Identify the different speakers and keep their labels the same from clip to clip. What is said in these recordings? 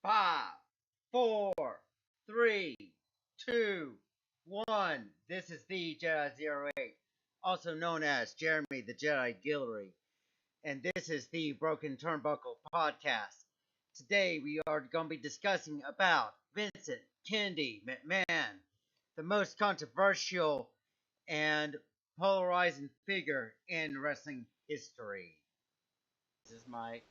Speaker 1: Five, four, three, two, one. This is the Jedi Zero 08, also known as Jeremy the Jedi Guillory, and this is the Broken Turnbuckle podcast. Today we are going to be discussing about Vincent Kennedy McMahon, the most controversial and polarizing figure in wrestling history. This is Mike.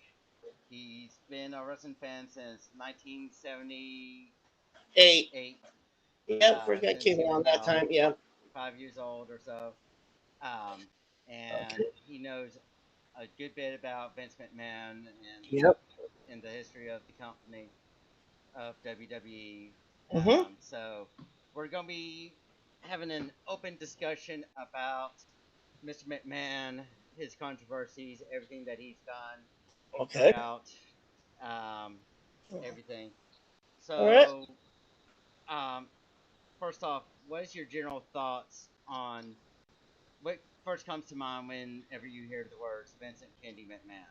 Speaker 1: He's been a wrestling fan since 1978.
Speaker 2: 8. Yeah, first guy
Speaker 1: Since
Speaker 2: came
Speaker 1: he was
Speaker 2: around that
Speaker 1: about
Speaker 2: time. Yeah.
Speaker 1: 5 years old or so. Um, and
Speaker 2: Okay.
Speaker 1: he knows a good bit about Vince McMahon and
Speaker 2: Yep.
Speaker 1: in the history of the company of WWE.
Speaker 2: Mhm.
Speaker 1: So we're going to be having an open discussion about Mr. McMahon, his controversies, everything that he's done
Speaker 2: Okay.
Speaker 1: throughout um, everything.
Speaker 2: All right.
Speaker 1: So, um, first off, what is your general thoughts on what first comes to mind whenever you hear the words Vincent Kennedy McMahon?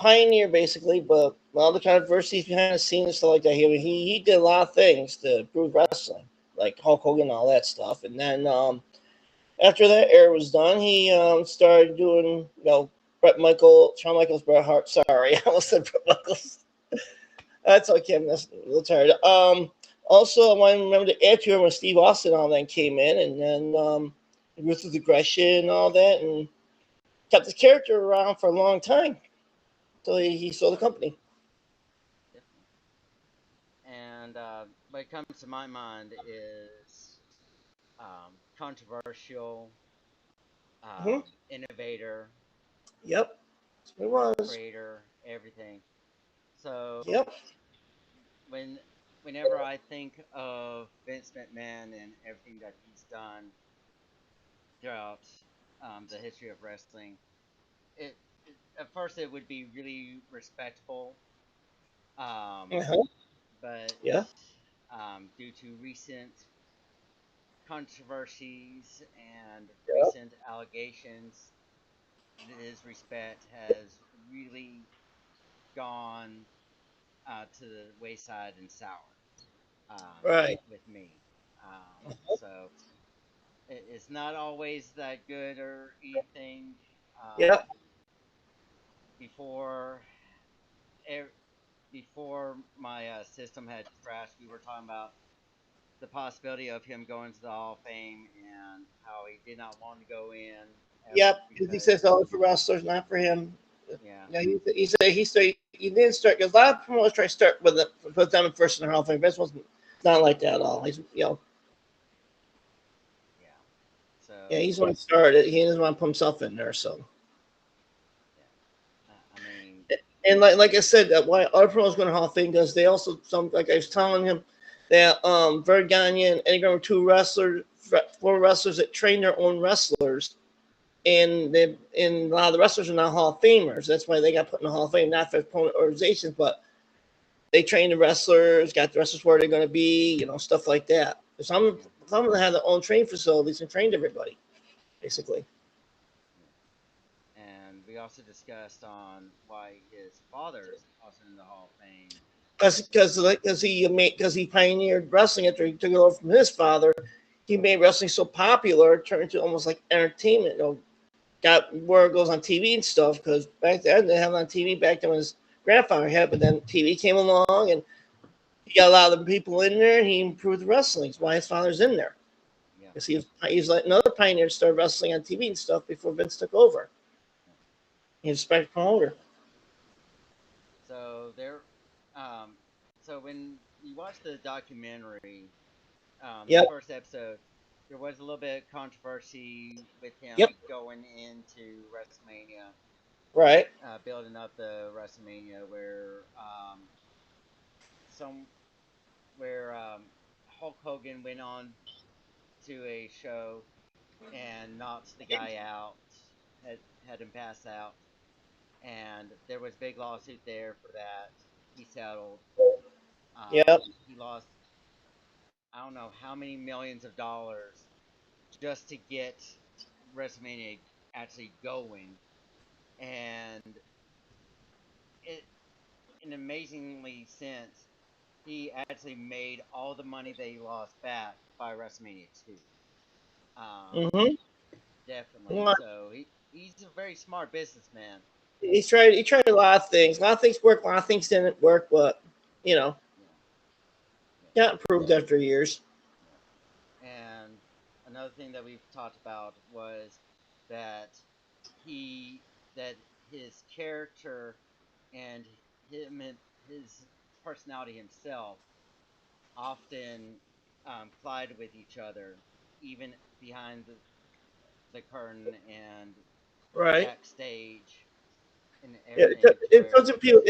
Speaker 2: Pioneer basically, but all the controversies behind the scenes and stuff like that. He did a lot of things to improve wrestling, like Hulk Hogan and all that stuff. And then after that era was done, he started doing Shawn Michaels, Bret Hart. Sorry, I almost said Bret Michaels. That's okay. I'm just a little tired. Also, I want to remember the Attitude when Steve Austin and all that came in, and then Ruthless Aggression and all that, and kept his character around for a long time until he sold the company.
Speaker 1: Definitely. And what comes to my mind is controversial,
Speaker 2: Mm-hmm.
Speaker 1: innovator,
Speaker 2: Yep, it was.
Speaker 1: creator, everything. So
Speaker 2: Yep.
Speaker 1: when whenever I think of Vince McMahon and everything that he's done throughout the history of wrestling, at first it would be really respectable, um,
Speaker 2: Uh-huh.
Speaker 1: but
Speaker 2: Yeah.
Speaker 1: due to recent controversies and
Speaker 2: Yeah.
Speaker 1: recent allegations, his respect has really gone to the wayside and sour
Speaker 2: Right.
Speaker 1: with me.
Speaker 2: Uh-huh.
Speaker 1: So it's not always that good or anything.
Speaker 2: Yep.
Speaker 1: Before before my system had crashed, we were talking about the possibility of him going to the Hall of Fame and how he did not want to go in
Speaker 2: Yep.
Speaker 1: ever
Speaker 2: He says
Speaker 1: because
Speaker 2: only for wrestlers, not for him.
Speaker 1: yeah,
Speaker 2: Yeah, he said he didn't start because a lot of promoters try to start with them first in the Hall of Fame. This was not like that at all.
Speaker 1: yeah.
Speaker 2: Yeah,
Speaker 1: So
Speaker 2: he's the one who started. He doesn't want to put himself in there. So,
Speaker 1: yeah, I mean,
Speaker 2: and like I said, why other promoters going to Hall of Fame because they also like I was telling him that Vern Gagne and Eddie Guerrero were four wrestlers that train their own wrestlers, and a lot of the wrestlers are now Hall of Famers. That's why they got put in the Hall of Fame, not for opponent organizations, but they train the wrestlers, got the wrestlers where they're going to be, stuff like that.
Speaker 1: yeah,
Speaker 2: Some of them have their own training facilities and trained everybody, basically.
Speaker 1: yeah. And we also discussed on why his father's also in the Hall of Fame.
Speaker 2: Because he pioneered wrestling after he took it over from his father. He made wrestling so popular, it turned into almost like entertainment. Got where it goes on TV and stuff. Because back then they had it on TV. Back then when his grandfather had, but then TV came along and he got a lot of the people in there. And he improved the wrestling. That's why his father's in there.
Speaker 1: Yeah,
Speaker 2: Because he's like another pioneer to start wrestling on TV and stuff before Vince took over.
Speaker 1: yeah.
Speaker 2: He's a special promoter.
Speaker 1: So there, um, so when you watch the documentary, the
Speaker 2: Yep.
Speaker 1: first episode, there was a little bit of controversy with
Speaker 2: Yep.
Speaker 1: him going into WrestleMania,
Speaker 2: Right.
Speaker 1: building up the WrestleMania some where Hulk Hogan went on to a show and knocked the guy out, had had him pass out, and there was a big lawsuit there for that. He settled.
Speaker 2: Yep.
Speaker 1: He lost I don't know how many millions of dollars just to get WrestleMania actually going, and it, in an amazingly sense, he actually made all the money that he lost back by WrestleMania 2. Um,
Speaker 2: Mm-hmm.
Speaker 1: definitely.
Speaker 2: Well,
Speaker 1: So he's a very smart businessman.
Speaker 2: he tried a lot of things. A lot of things worked, a lot of things didn't work, but you know,
Speaker 1: Yeah, yeah,
Speaker 2: got improved after years.
Speaker 1: yeah. And another thing that we've talked about was that he that his character and him his personality himself often collide with each other, even behind the curtain and
Speaker 2: Right.
Speaker 1: backstage and
Speaker 2: Yeah,
Speaker 1: everything. To
Speaker 2: it
Speaker 1: where,
Speaker 2: doesn't feel.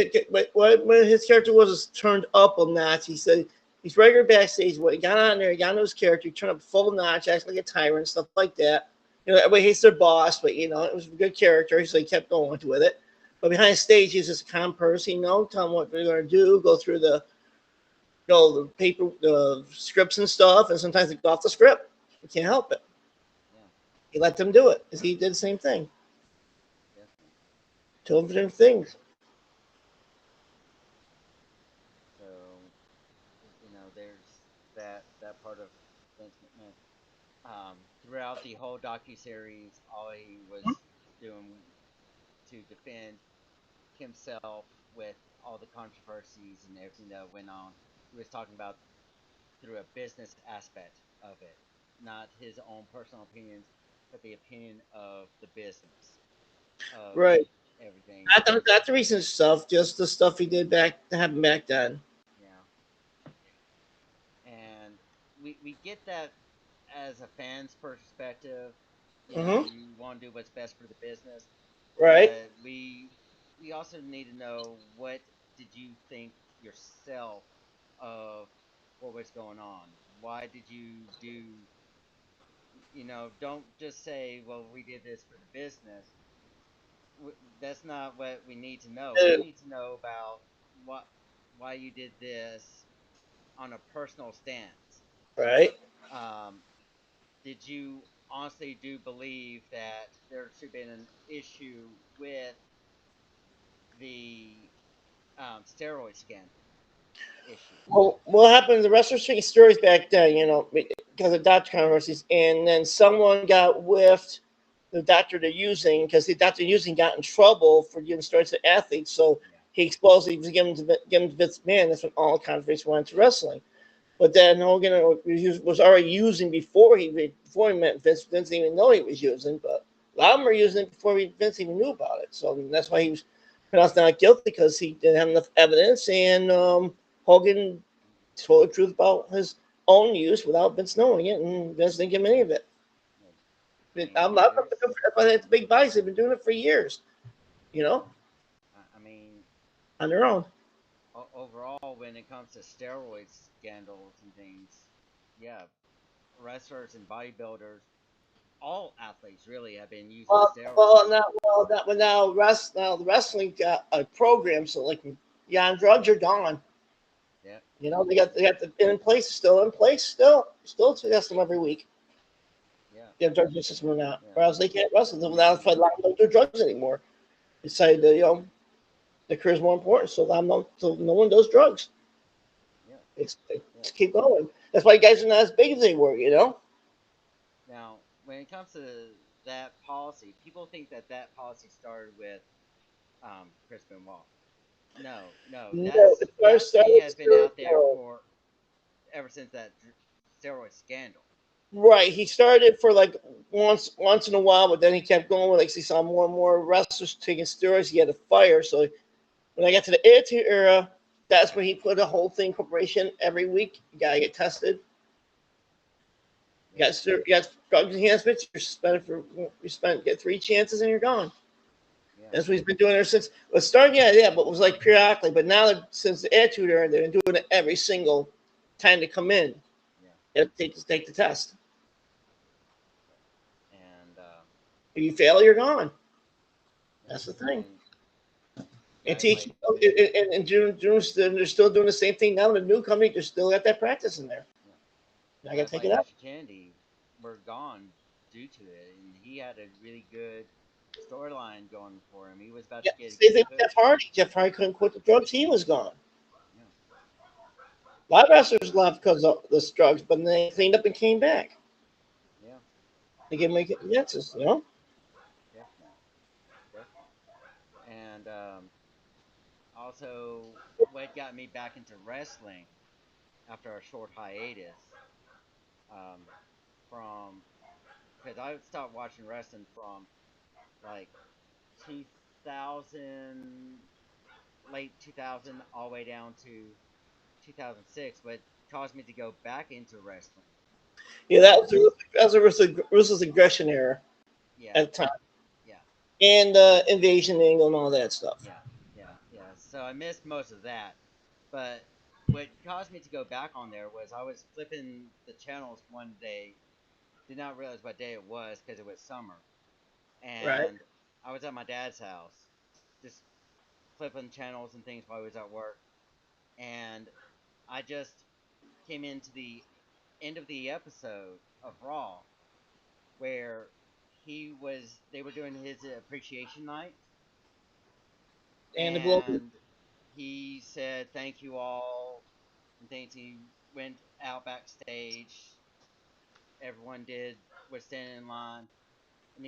Speaker 2: When his character was turned up a notch, he said he's regular backstage. When he got on there, he got into his character, he turned up full notch, acted like a tyrant, stuff like that. Everybody hates their boss, but it was a good character, so he kept going with it. But behind stage, he's just a calm person. Tell him what they're going to do, go through the paper, the scripts and stuff, and sometimes they go off the script. You can't help it.
Speaker 1: yeah,
Speaker 2: He let them do it, because he did the same thing.
Speaker 1: definitely.
Speaker 2: Two different things.
Speaker 1: So there's that part of Vince McMahon. Throughout the whole docu series, all he was doing to defend himself with all the controversies and everything that went on. He was talking about through a business aspect of it, not his own personal opinions, but the opinion of the business of
Speaker 2: Right.
Speaker 1: everything.
Speaker 2: Not the recent stuff, just the stuff he did that happened back then.
Speaker 1: Yeah, and we get that as a fan's perspective.
Speaker 2: Mm-hmm.
Speaker 1: You want to do what's best for the business,
Speaker 2: Right.
Speaker 1: but we also need to know what did you think yourself of what was going on. Why did you do? Don't just say, "Well, we did this for the business." That's not what we need to know. We
Speaker 2: Uh,
Speaker 1: need to know about what why you did this on a personal stance.
Speaker 2: right.
Speaker 1: Um, did you honestly do believe that there should have been an issue with the steroid scandal issue?
Speaker 2: Well, what happened? The wrestlers taking stories back then, because of doctor controversies, and then someone got whiffed. The doctor they're using, because the doctor using got in trouble for giving stories to athletes, so
Speaker 1: Yeah,
Speaker 2: he exposed. He was giving to Vince McMahon. That's when all controversy went into wrestling. But then Hogan was already using before he met Vince. Vince didn't even know he was using, but a lot of them were using it before Vince even knew about it. So that's why he was pronounced not guilty, because he didn't have enough evidence, and Hogan told the truth about his own use without Vince knowing it, and Vince didn't give him any of it.
Speaker 1: yeah.
Speaker 2: I'm
Speaker 1: And
Speaker 2: not.
Speaker 1: there's,
Speaker 2: That's why the big buys. They've been doing it for years, you know,
Speaker 1: I mean,
Speaker 2: on their own.
Speaker 1: overall, when it comes to steroid scandals and things, yeah, wrestlers and bodybuilders, all athletes really have been using steroids.
Speaker 2: Now the wrestling got a program, so like, yeah, on drugs are gone.
Speaker 1: Yeah,
Speaker 2: They got the in place, still test them every week.
Speaker 1: yeah,
Speaker 2: They have drug system or not,
Speaker 1: yeah,
Speaker 2: or else they can't wrestle. That's why a lot of them don't do drugs anymore. They decided that the career is more important, so no one does drugs.
Speaker 1: yeah,
Speaker 2: They
Speaker 1: yeah.
Speaker 2: just keep going. That's why guys are not as big as they were.
Speaker 1: Now, when it comes to that policy, people think that policy started with Chris Benoit. No, no,
Speaker 2: No,
Speaker 1: that's
Speaker 2: it
Speaker 1: that
Speaker 2: first
Speaker 1: thing
Speaker 2: started
Speaker 1: has been out there
Speaker 2: no.
Speaker 1: for ever since that steroid scandal.
Speaker 2: Right. He started for like once in a while, but then he kept going. Like he saw more and more wrestlers taking steroids. He had to fire. So when I got to the Attitude Era, that's when he put a whole thing corporation every week. You gotta get tested.
Speaker 1: Yeah,
Speaker 2: You got drug enhancements. You're suspended for get 3 chances and you're gone.
Speaker 1: yeah,
Speaker 2: That's what he's been doing ever since. Well, starting but it was like periodically. But now since the Attitude Era, they've been doing it every single time they come in.
Speaker 1: yeah,
Speaker 2: You have to take the test.
Speaker 1: yeah. And
Speaker 2: If you fail, you're gone.
Speaker 1: yeah,
Speaker 2: That's the thing.
Speaker 1: and
Speaker 2: And
Speaker 1: guys
Speaker 2: teach
Speaker 1: like
Speaker 2: and they're still doing the same thing now. The new company, they're still got that practice in there.
Speaker 1: yeah,
Speaker 2: I gotta
Speaker 1: guys
Speaker 2: take
Speaker 1: like
Speaker 2: it out.
Speaker 1: Mr. Kennedy were gone due to it, and he had a really good storyline going for him. He was about
Speaker 2: Yeah,
Speaker 1: to get a
Speaker 2: same
Speaker 1: good
Speaker 2: thing with
Speaker 1: push.
Speaker 2: Jeff Hardy. Jeff Hardy couldn't quit the drugs. He was gone.
Speaker 1: Yeah,
Speaker 2: A lot of wrestlers left because of the drugs, but then they cleaned up and came back.
Speaker 1: yeah,
Speaker 2: They get make chances, you know.
Speaker 1: definitely, definitely. And also, what got me back into wrestling after a short hiatus, um, from because I stopped watching wrestling from like 2000, late 2000, all the way down to 2006. What caused me to go back into wrestling
Speaker 2: Yeah,
Speaker 1: was,
Speaker 2: that was a ruthless aggression era
Speaker 1: yeah,
Speaker 2: at the time,
Speaker 1: yeah,
Speaker 2: and invasion angle and all that stuff.
Speaker 1: yeah, yeah. So I missed most of that, but what caused me to go back on there was I was flipping the channels one day, did not realize what day it was because it was summer,
Speaker 2: Right.
Speaker 1: and I was at my dad's house, just flipping channels and things while I was at work, and I just came into the end of the episode of Raw where they were doing his appreciation night,
Speaker 2: And the blow.
Speaker 1: and he said thank you all and things. He went out backstage. Everyone did was standing in line, and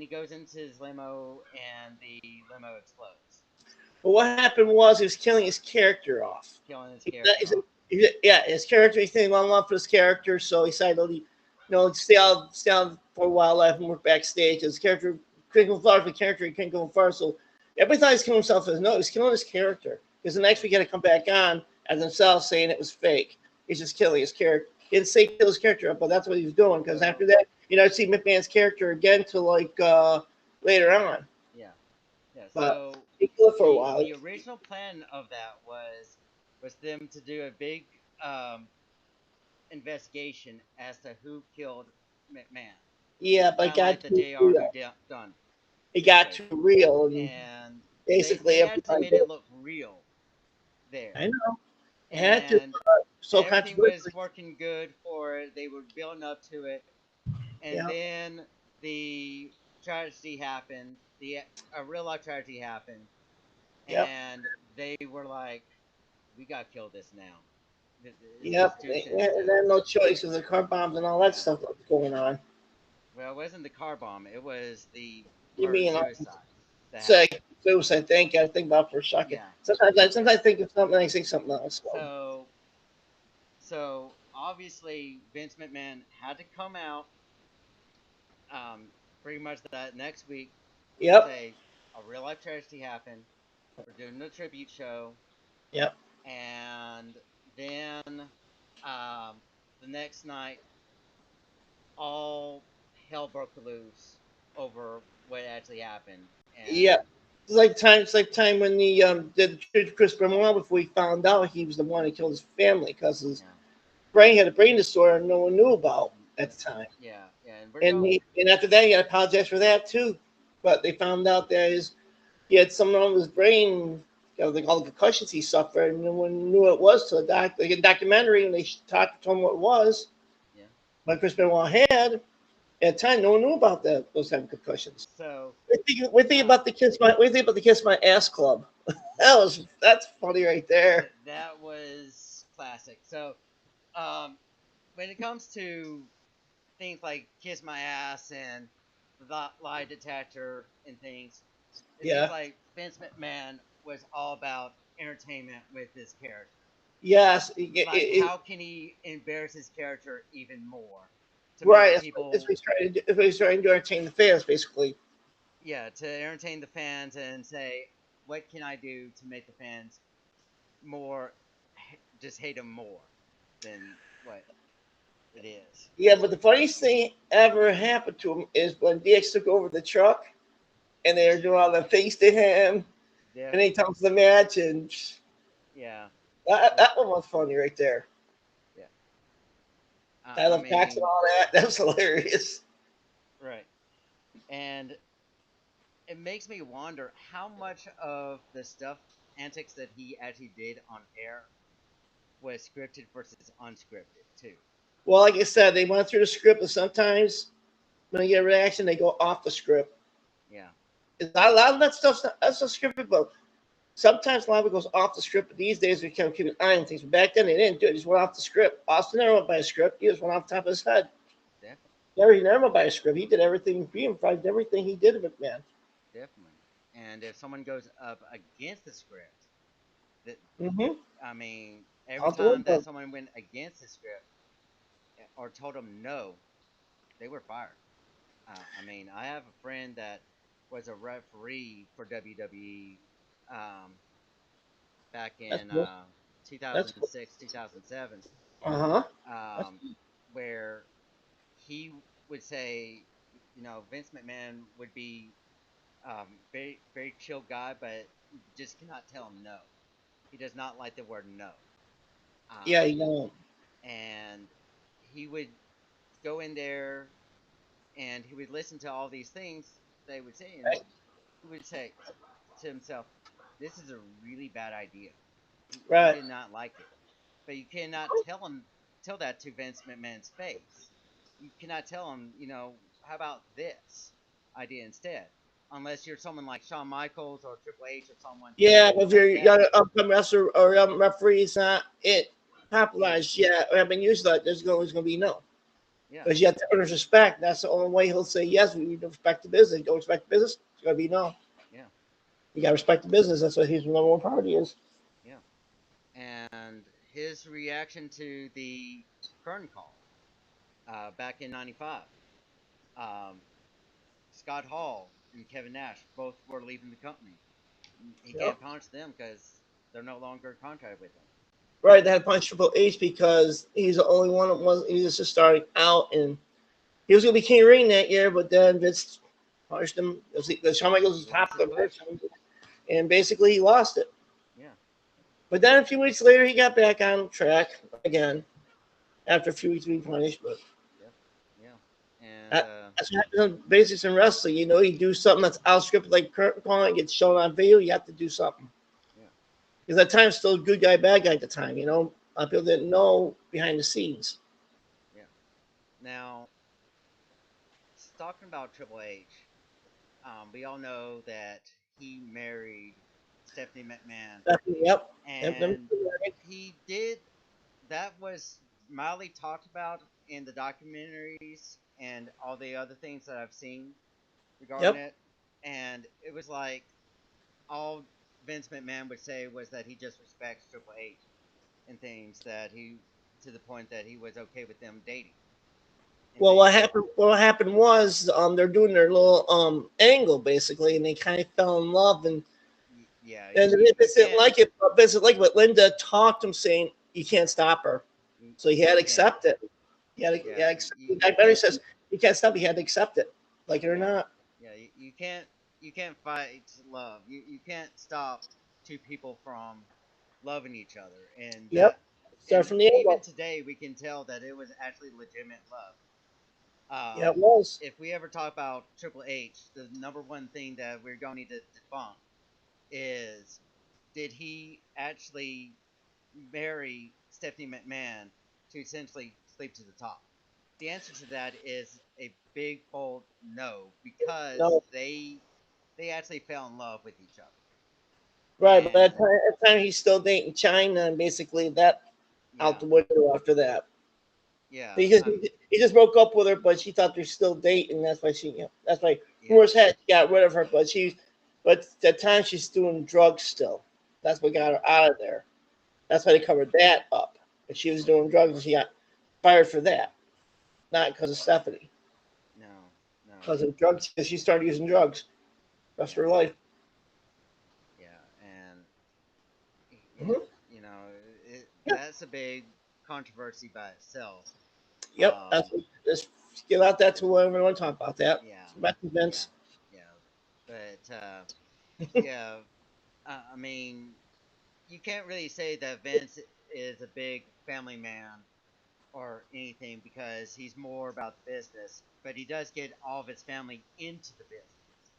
Speaker 1: he goes into his limo, and the limo explodes,
Speaker 2: But what happened was he was killing his character off.
Speaker 1: killing his
Speaker 2: He,
Speaker 1: character off.
Speaker 2: yeah, his character. He didn't want love for his character, so he decided to, stay out for a while, let him work backstage. His character couldn't go far for the character. He couldn't go far, so everybody thought he was killing himself. No, he was killing his character. Because the next week he had to come back on as himself, saying it was fake. He's just killing his character. He didn't say kill his character up, but that's what he was doing. Because
Speaker 1: So
Speaker 2: after that, see McMahon's character again to later on.
Speaker 1: yeah, yeah.
Speaker 2: But
Speaker 1: So
Speaker 2: he killed it for a
Speaker 1: the
Speaker 2: while.
Speaker 1: the original plan of that was them to do a big um, investigation as to who killed McMahon,
Speaker 2: Yeah, but
Speaker 1: kind of like the Jr. Who done
Speaker 2: it got too
Speaker 1: situation,
Speaker 2: real, and
Speaker 1: and
Speaker 2: basically
Speaker 1: they actually
Speaker 2: everybody
Speaker 1: made
Speaker 2: did.
Speaker 1: it look real there,
Speaker 2: I know it had to.
Speaker 1: and
Speaker 2: So
Speaker 1: everything was
Speaker 2: controversial.
Speaker 1: working good for it. They were building up to it, and
Speaker 2: Yeah,
Speaker 1: then the tragedy happened. The A real life tragedy happened,
Speaker 2: yep,
Speaker 1: and they were like, "We got to kill this now. It's
Speaker 2: yep.
Speaker 1: just too
Speaker 2: They
Speaker 1: sensitive."
Speaker 2: had no choice because the car bombs and all that
Speaker 1: Yeah.
Speaker 2: stuff that was going on.
Speaker 1: Well, it wasn't the car bomb. It was the
Speaker 2: You
Speaker 1: murder
Speaker 2: mean
Speaker 1: suicide that
Speaker 2: say
Speaker 1: happened.
Speaker 2: suicide? Think I think about it for a second.
Speaker 1: Yeah.
Speaker 2: Sometimes
Speaker 1: Yeah.
Speaker 2: I think of something, I think something else. So,
Speaker 1: So obviously Vince McMahon had to come out, pretty much that next week, and
Speaker 2: yep,
Speaker 1: say a real life tragedy happened. We're doing a tribute show,
Speaker 2: yep,
Speaker 1: and then the next night, all hell broke loose over what actually happened,
Speaker 2: yep.
Speaker 1: and
Speaker 2: It's like time when the did the tribute to Chris Benoit before he found out he was the one who killed his family because his
Speaker 1: yeah,
Speaker 2: brain had a brain disorder no one knew about at
Speaker 1: yeah,
Speaker 2: the time.
Speaker 1: yeah, and we're
Speaker 2: And
Speaker 1: going.
Speaker 2: and after that, he had to apologize for that too. But they found out that he had something wrong with his brain, all the concussions he suffered, and no one knew what it was till the they did a documentary and they told him what it was.
Speaker 1: Yeah.
Speaker 2: Like Chris Benoit had at the time, no one knew about those type of concussions.
Speaker 1: So
Speaker 2: We think
Speaker 1: uh,
Speaker 2: about the kiss my ass club. That's funny right there.
Speaker 1: that was classic. So um, when it comes to things like Kiss My Ass and the Lie Detector and things, it seems
Speaker 2: Yeah.
Speaker 1: like Vince McMahon was all about entertainment with his character.
Speaker 2: Yes.
Speaker 1: Like, how can he embarrass his character even more to make
Speaker 2: Right. That's what
Speaker 1: people,
Speaker 2: he's trying to do. That's what he's trying to entertain the fans, basically.
Speaker 1: yeah, to entertain the fans and say, what can I do to make the fans more, just hate him more than what it is?
Speaker 2: Yeah, but the funniest thing ever happened to him is when DX took over the truck and they were doing all the things to him,
Speaker 1: Yeah,
Speaker 2: and he comes to the match, and
Speaker 1: yeah,
Speaker 2: that one was funny right there.
Speaker 1: yeah.
Speaker 2: I
Speaker 1: I
Speaker 2: love Pax and
Speaker 1: mean,
Speaker 2: all that. That was hilarious.
Speaker 1: right. And it makes me wonder how much of the stuff, antics that he actually did on air was scripted versus unscripted, too.
Speaker 2: Well, like I said, they went through the script, and sometimes when they get a reaction, they go off the script.
Speaker 1: Yeah,
Speaker 2: A lot of that stuff's not, that's not scripted, but sometimes a lot of it goes off the script. But these days, we kind of keep an eye on things. But back then, they didn't do it; they just went off the script. Austin never went by a script; he just went off the top of his head.
Speaker 1: definitely,
Speaker 2: He never went by a script. He did everything. He improvised everything he did with McMahon.
Speaker 1: definitely. And if someone goes up against the script, that
Speaker 2: Mm-hmm.
Speaker 1: I mean, every
Speaker 2: Out the
Speaker 1: time that
Speaker 2: window.
Speaker 1: someone went against the script or told them no, they were fired. I mean, I have a friend that was a referee for WWE um, back
Speaker 2: That's
Speaker 1: in
Speaker 2: cool. That's cool.
Speaker 1: 2006, 2007,
Speaker 2: Uh huh. That's
Speaker 1: um, where he would say, you know, Vince McMahon would be very, very chill guy, but you just cannot tell him no. He does not like the word no.
Speaker 2: yeah.
Speaker 1: Um,
Speaker 2: You know.
Speaker 1: and he would go in there and he would listen to all these things they would say, and
Speaker 2: Right.
Speaker 1: he would say to himself, "This is a really bad idea." He
Speaker 2: Right.
Speaker 1: did not like it, but you cannot tell that to Vince McMahon's face. You cannot tell him, you know, how about this idea instead, unless you're someone like Shawn Michaels or Triple H or someone
Speaker 2: Yeah, but if
Speaker 1: like
Speaker 2: you got
Speaker 1: that.
Speaker 2: an upcoming wrestler or referee, it's not it
Speaker 1: Yeah,
Speaker 2: popularized yet. Or have been used that. There's always going to be no.
Speaker 1: yeah,
Speaker 2: Because you have to earn his respect. That's the only way he'll say yes. We need to respect the business. Don't respect the business. It's going to be no.
Speaker 1: yeah,
Speaker 2: You got to respect the business. That's what his number one priority is.
Speaker 1: yeah. And his reaction to the curtain call back in '95. Um, Scott Hall and Kevin Nash both were leaving the company. He
Speaker 2: Yep.
Speaker 1: can't punish them because they're no longer in contract with him.
Speaker 2: Right. They had to punch Triple H because he's the only one that was. He was just starting out, and he was going to be King of the Ring that year. But then Vince punished him. Shawn Michaels was
Speaker 1: He
Speaker 2: top
Speaker 1: lost his
Speaker 2: of the
Speaker 1: push.
Speaker 2: match, and basically he lost it.
Speaker 1: Yeah,
Speaker 2: But then a few weeks later, he got back on track again after a few weeks being punished. But
Speaker 1: yeah, yeah. And
Speaker 2: that, that's what happens in basics in wrestling. You know, you do something that's out scripted, like curtain calling, gets shown on video. You have to do something
Speaker 1: yeah,
Speaker 2: because at times still good guy, bad guy at the time. You know, a lot of people didn't know behind the scenes.
Speaker 1: yeah. Now, talking about Triple H, we all know that he married Stephanie McMahon,
Speaker 2: Yep. Yep.
Speaker 1: and he did. That was mildly talked about in the documentaries and all the other things that I've seen regarding
Speaker 2: Yep.
Speaker 1: it. And it was like all Vince McMahon would say was that he just respects Triple H and things that he to the point that he was okay with them dating and
Speaker 2: Well,
Speaker 1: things.
Speaker 2: what happened was they're doing their little angle basically, and they kind of fell in love,
Speaker 1: Yeah,
Speaker 2: and
Speaker 1: you
Speaker 2: Vince didn't
Speaker 1: can't.
Speaker 2: like it, but Vince didn't like it. But Linda talked him saying you can't stop her, so he had
Speaker 1: You
Speaker 2: to
Speaker 1: can't.
Speaker 2: accept it. He
Speaker 1: Yeah,
Speaker 2: had to accept it.
Speaker 1: you
Speaker 2: Like Barry
Speaker 1: can't.
Speaker 2: says, you can't stop. He had to accept it, like it or
Speaker 1: Yeah,
Speaker 2: not.
Speaker 1: yeah. You can't. You can't fight love. You can't stop two people from loving each other, and
Speaker 2: Yep.
Speaker 1: that.
Speaker 2: Start
Speaker 1: And
Speaker 2: from the
Speaker 1: even
Speaker 2: elbow.
Speaker 1: today, we can tell that it was actually legitimate love.
Speaker 2: Yeah, it was.
Speaker 1: If we ever talk about Triple H, the number one thing that we're going to need to debunk is, did he actually marry Stephanie McMahon to essentially sleep to the top? The answer to that is a big bold no, because
Speaker 2: No,
Speaker 1: they actually fell in love with each other.
Speaker 2: right. But
Speaker 1: And
Speaker 2: at the time he's still dating China, and basically that out
Speaker 1: yeah,
Speaker 2: the window after that.
Speaker 1: yeah,
Speaker 2: Because he just broke up with her, but she thought they're still dating. That's why that's why
Speaker 1: yeah,
Speaker 2: rumors had she got rid of her. But at the time she's doing drugs still. That's what got
Speaker 1: yeah,
Speaker 2: her out of there. That's why they
Speaker 1: yeah.
Speaker 2: covered that up. But she was doing drugs, and she got fired for that, not because of Stephanie,
Speaker 1: No, no,
Speaker 2: because of drugs. Because she started using drugs rest of
Speaker 1: yeah,
Speaker 2: her life.
Speaker 1: yeah, and
Speaker 2: Mm-hmm.
Speaker 1: you know,
Speaker 2: Yep,
Speaker 1: that's a big controversy by itself.
Speaker 2: yep.
Speaker 1: Um,
Speaker 2: Just give out that to whoever want to talk about that.
Speaker 1: yeah,
Speaker 2: Back to
Speaker 1: yeah,
Speaker 2: Vince.
Speaker 1: yeah, but yeah, I mean, you can't really say that Vince is a big family man or anything because he's more about the business, but he does get all of his family into the business.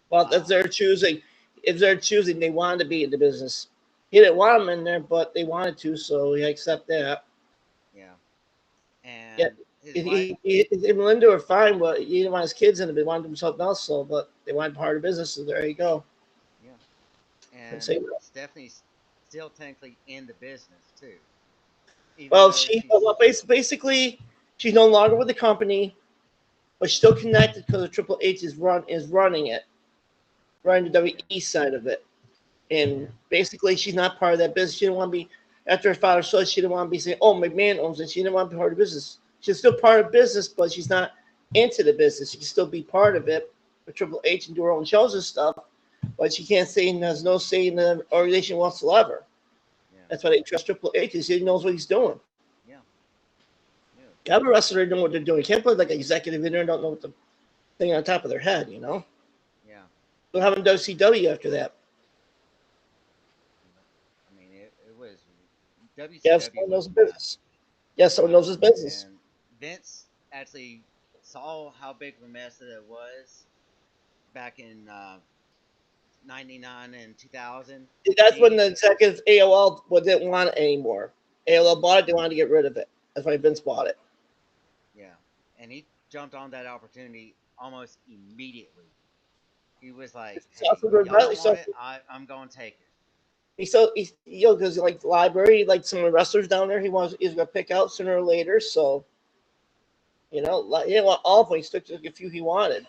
Speaker 2: Well, that's
Speaker 1: Um,
Speaker 2: their choosing. If they're choosing, they wanted to be in the business. He didn't want them in there, but they wanted to, so he accept that.
Speaker 1: yeah,
Speaker 2: Yeah,
Speaker 1: And his wife,
Speaker 2: and Melinda were fine, but he didn't want his kids in it. They wanted to do something else. So, but they wanted part of business. So there you go.
Speaker 1: yeah,
Speaker 2: And
Speaker 1: and
Speaker 2: say,
Speaker 1: Stephanie's still technically in the business too, even
Speaker 2: well,
Speaker 1: though she's
Speaker 2: basically she's no longer with the company, but she's still connected because the Triple H is running it, running the
Speaker 1: yeah,
Speaker 2: WE side of it. And
Speaker 1: yeah,
Speaker 2: basically, she's not part of that business. She didn't want to be, after her father saw it, she didn't want to be saying, oh, McMahon owns it. She didn't want to be part of the business. She's still part of business, but she's not into the business. She can still be part of it with Triple H and do her own shows and stuff, but she can't say and has no say in the organization whatsoever.
Speaker 1: yeah,
Speaker 2: That's why they trust Triple H because he knows what he's doing.
Speaker 1: yeah, yeah,
Speaker 2: You have a wrestler know what they're doing. You can't put like an executive in there and don't know what the thing on top of their head, you know?
Speaker 1: yeah.
Speaker 2: They'll have him WCW after that.
Speaker 1: I mean, it was
Speaker 2: Yeah,
Speaker 1: WCW
Speaker 2: someone knows
Speaker 1: was
Speaker 2: the business.
Speaker 1: nuts.
Speaker 2: Yeah, someone knows his business.
Speaker 1: And Vince actually saw how big of a mess that it was back in '99 and 2000.
Speaker 2: That's when
Speaker 1: He
Speaker 2: the executive AOL didn't want it anymore. AOL bought it. They wanted to get rid of it. That's why Vince bought it.
Speaker 1: Yeah, and he jumped on that opportunity almost immediately. He was like,
Speaker 2: He saw
Speaker 1: "Hey,
Speaker 2: some good
Speaker 1: y'all don't
Speaker 2: wrestling.
Speaker 1: want it? I'm going to take it."
Speaker 2: Because he liked the library, like some of the wrestlers down there. He's gonna pick out sooner or later. So he didn't want all of them. He took a few he wanted,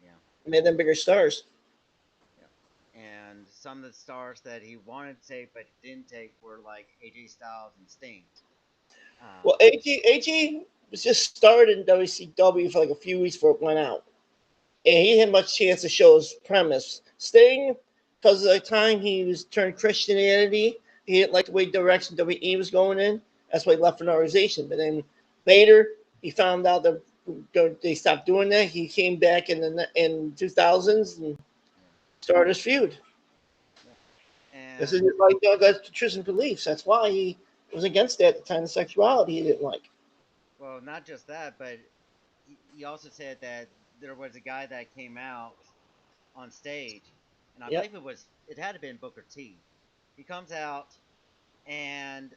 Speaker 1: Yeah,
Speaker 2: made them bigger stars.
Speaker 1: yeah. And some of the stars that he wanted to take but didn't take were like AJ Styles and Sting.
Speaker 2: Well,
Speaker 1: Um,
Speaker 2: AG was just started in WCW for like a few weeks before it went out, and he didn't have much chance to show his premise. Sting, because of the time he was turned Christianity, he didn't like the way direction WE was going in. That's why he left an organization. But then later, he found out that they stopped doing that. He came back in 2000s and
Speaker 1: yeah,
Speaker 2: started his feud.
Speaker 1: yeah.
Speaker 2: This is
Speaker 1: And
Speaker 2: like God's tradition beliefs. That's why he was against that at the time. The sexuality he didn't like.
Speaker 1: well, not just that, but he also said that there was a guy that came out on stage, and I
Speaker 2: Yep.
Speaker 1: believe it had to been Booker T. He comes out and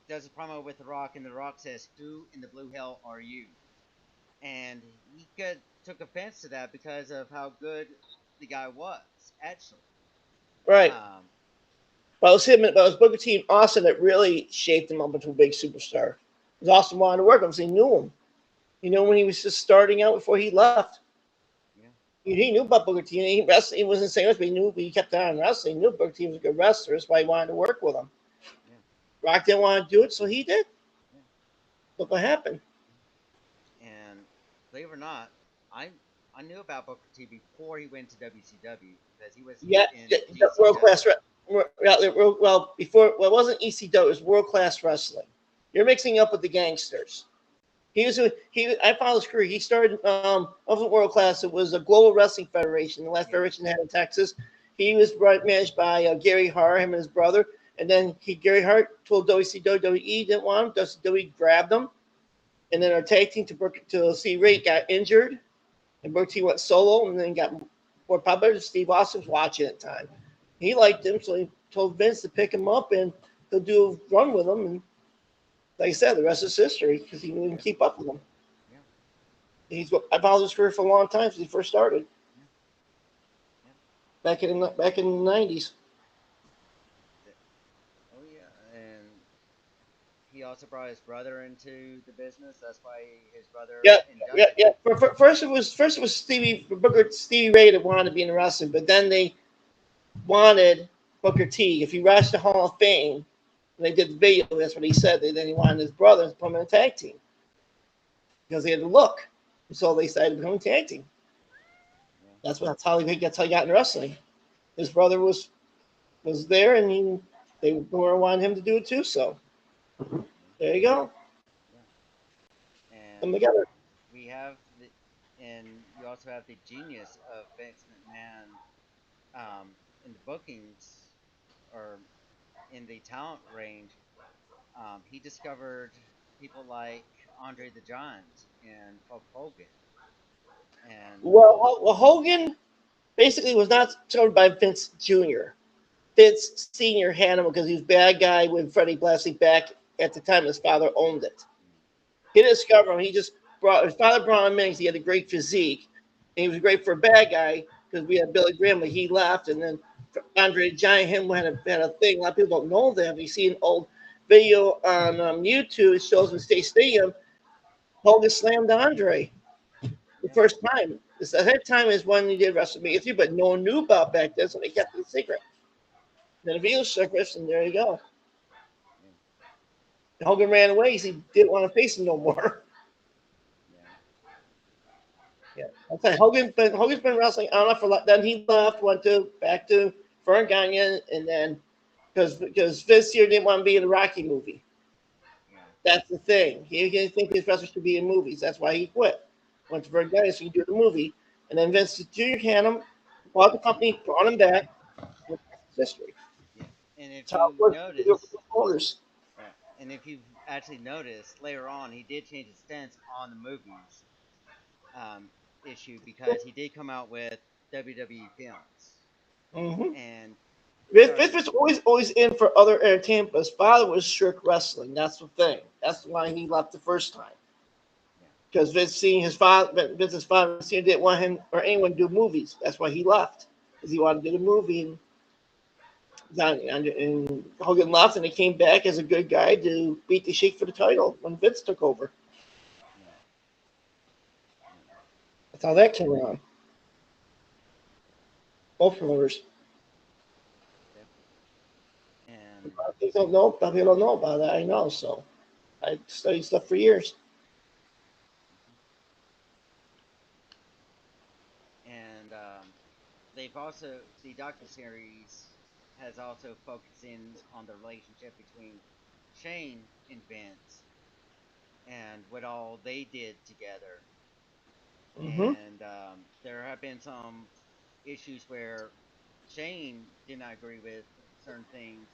Speaker 1: does a promo with The Rock, and The Rock says, "Who in the blue hell are you?" And took offense to that because of how good the guy was actually.
Speaker 2: Right.
Speaker 1: Um,
Speaker 2: But it was him. But it was Booker T and Austin that really shaped him up into a big superstar. Because Austin wanted to work with him, so he knew him. He knew when he was just starting out before he left.
Speaker 1: yeah,
Speaker 2: He knew about Booker T. And he wasn't saying much, but he knew. He kept on wrestling. He knew Booker T was a good wrestler. That's why he wanted to work with him.
Speaker 1: yeah,
Speaker 2: Rock didn't want to do it, so he did.
Speaker 1: yeah.
Speaker 2: Look what happened.
Speaker 1: And believe it or not, I I knew about Booker T before he went to WCW because he was
Speaker 2: Yeah,
Speaker 1: in
Speaker 2: world
Speaker 1: GCW.
Speaker 2: class. Well, before it wasn't ECW. It was world class wrestling. You're mixing up with the gangsters. He was he. I followed his career. He started. Wasn't world class. It was a Global Wrestling Federation, the last
Speaker 1: Yeah,
Speaker 2: federation they had in Texas. He was managed by Gary Hart, him and his brother. And then Gary Hart told WWE didn't want him. WWE grabbed him, and then our tag team to see Ray got injured, and Booker T went solo, and then got more popular. Steve Austin was watching at the time. He liked him, so he told Vince to pick him up and he'll do a run with him. And like I said, the rest is history because he didn't
Speaker 1: yeah,
Speaker 2: keep up with him.
Speaker 1: yeah,
Speaker 2: I followed his career for a long time since he first started
Speaker 1: yeah, yeah.
Speaker 2: back in the 90s.
Speaker 1: Th- Oh yeah, and he also brought his brother into the business. That's why his
Speaker 2: Yeah,
Speaker 1: brother
Speaker 2: yeah,
Speaker 1: inducted
Speaker 2: yeah.
Speaker 1: him.
Speaker 2: First it was Stevie Ray that wanted to be in wrestling, but then they wanted Booker T. If he rushed the Hall of Fame, when they did the video, that's what he said. Then he wanted his brother to put him in a tag team because he had the look. So they decided to become a tag team.
Speaker 1: Yeah,
Speaker 2: That's how he got into wrestling. His brother was there, and they wanted him to do it too. So
Speaker 1: yeah,
Speaker 2: there you go.
Speaker 1: yeah.
Speaker 2: Come
Speaker 1: And
Speaker 2: together.
Speaker 1: we have the, and you also have the genius of Vince McMahon in the bookings or in the talent range. He discovered people like Andre the Giant and Hulk Hogan, and
Speaker 2: Well, Hogan basically was not started by Vince Jr. Vince Sr. had him because he was a bad guy with Freddie Blassie back at the time his father owned it. He didn't discover him. He just brought his father brought him in because he had a great physique, and he was great for a bad guy because we had Billy Graham, but he left, and then Andre the Giant him had a thing. A lot of people don't know that. You see an old video on YouTube. It shows him State Stadium. Hogan slammed Andre the
Speaker 1: Yep.
Speaker 2: first time. This at that time is when he did WrestleMania 3, but no one knew about back then, so they kept it a secret. Then the video surfaced, and there you go.
Speaker 1: Yeah.
Speaker 2: Hogan ran away because he didn't want to face him no more.
Speaker 1: Yeah.
Speaker 2: Yeah, I'm saying Hogan's been wrestling on and off for then he left, went to back to Fern Gagne, and then because Vince here didn't want to be in the Rocky movie.
Speaker 1: Yeah.
Speaker 2: That's the thing. He didn't think his wrestlers should be in movies. That's why he quit. Went to Fern Gagne so he could do the movie, and then Vince Jr. had him, bought the company, brought him back. And that's history.
Speaker 1: Yeah. And if
Speaker 2: That's how it
Speaker 1: you
Speaker 2: works.
Speaker 1: notice,
Speaker 2: Owners.
Speaker 1: right, and if you've actually noticed later on, he did change his stance on the movies um, issue because he did come out with WWE films
Speaker 2: Mm-hmm.
Speaker 1: and
Speaker 2: Vince
Speaker 1: started.
Speaker 2: was always in for other entertainment, but his father was strict wrestling. That's the thing. That's why he left the first time.
Speaker 1: Yeah.
Speaker 2: Because Vince's father didn't want him or anyone to do movies. That's why he left. Because he wanted to do the movie, and Hogan left, and he came back as a good guy to beat the Sheik for the title when Vince took over.
Speaker 1: Yeah. Yeah.
Speaker 2: That's how that came around. Both promoters.
Speaker 1: Definitely. And
Speaker 2: People don't know about that. I know, so I studied stuff for years.
Speaker 1: mhm. And they've also the docu series has also focused in on the relationship between Shane and Vince and what all they did together.
Speaker 2: Mm-hmm.
Speaker 1: And there have been some issues where Shane did not agree with certain things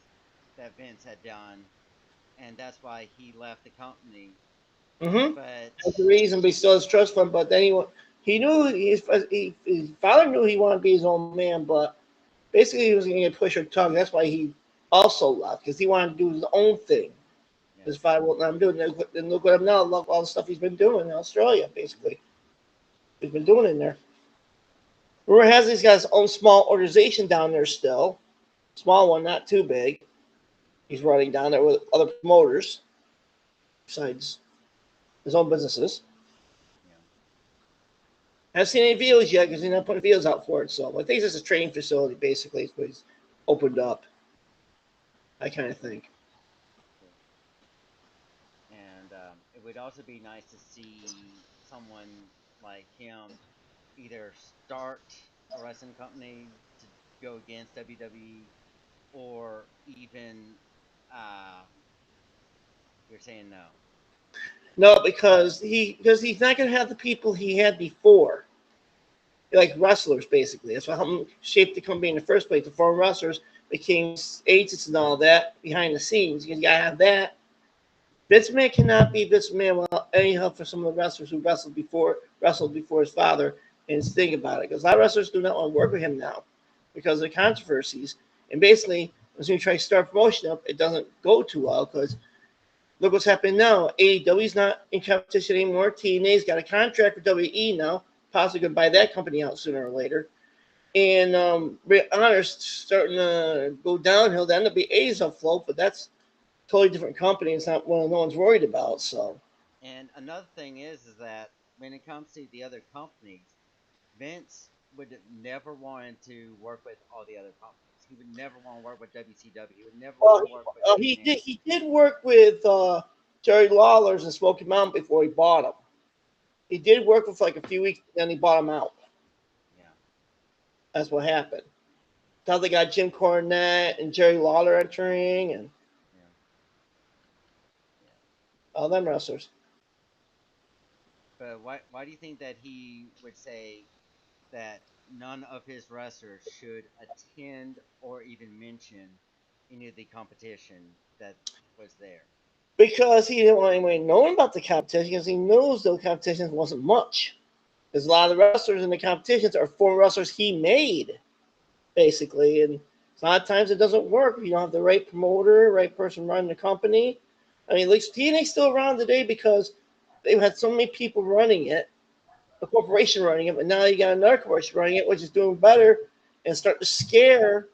Speaker 1: that Vince had done, and that's why he left the company.
Speaker 2: Mm-hmm.
Speaker 1: But
Speaker 2: That's the reason, but he still has trust fund. But then he knew his father knew he wanted to be his own man, but basically he was going to get pushed or tugged. That's why he also left because he wanted to do his own thing.
Speaker 1: yeah,
Speaker 2: His father wouldn't let him do it. And look what I'm now. Look all the stuff he's been doing in Australia.
Speaker 1: mm-hmm.
Speaker 2: Basically, he's been doing in there. Rumor has he's got his own small organization down there still, small one, not too big. He's running down there with other promoters besides his own businesses.
Speaker 1: Yeah,
Speaker 2: I haven't seen any videos yet because he's not putting videos out for it. So I think it's just a training facility, basically, is what he's opened up. I kind of think.
Speaker 1: true. And it would also be nice to see someone like him either start a wrestling company to go against WWE, or even uh, you're saying no.
Speaker 2: No, because he's not going to have the people he had before, like wrestlers, basically. That's what helped him shape the company in the first place. The former wrestlers became agents and all that behind the scenes. You got to have that. Vince McMahon cannot be Vince McMahon without any help from some of the wrestlers who wrestled before his father. And think about it, because a lot of wrestlers do not want to work with him now because of the controversies. And basically, as you try to start promotion up, it doesn't go too well because look what's happening now. AEW's not in competition anymore. TNA's got a contract with WE now. Possibly going to buy that company out sooner or later. And Ring of Honor's starting to go downhill. The NWA is afloat, but that's a totally different company. It's not one no one's worried about. So
Speaker 1: And another thing is that when it comes to the other companies, Vince would never want to work with all the other companies. He would never want to work with WCW. He would never want
Speaker 2: well,
Speaker 1: to work with
Speaker 2: he
Speaker 1: TNA.
Speaker 2: did work with Jerry Lawler's and Smoky Mountain before he bought him. He did work with like a few weeks, then he bought him out.
Speaker 1: Yeah,
Speaker 2: That's what happened. Now they got Jim Cornette and Jerry Lawler entering and
Speaker 1: yeah, yeah.
Speaker 2: all them wrestlers.
Speaker 1: But why do you think that he would say that none of his wrestlers should attend or even mention any of the competition that was there?
Speaker 2: Because he didn't want anyone knowing about the competition because he knows the competition wasn't much. There's a lot of the wrestlers in the competitions are former wrestlers he made, basically. And a lot of times it doesn't work if you don't have the right promoter, right person running the company. I mean, like TNA's still around today because they've had so many people running it, a corporation running it, but now you got another corporation running it, which is doing better and start to scare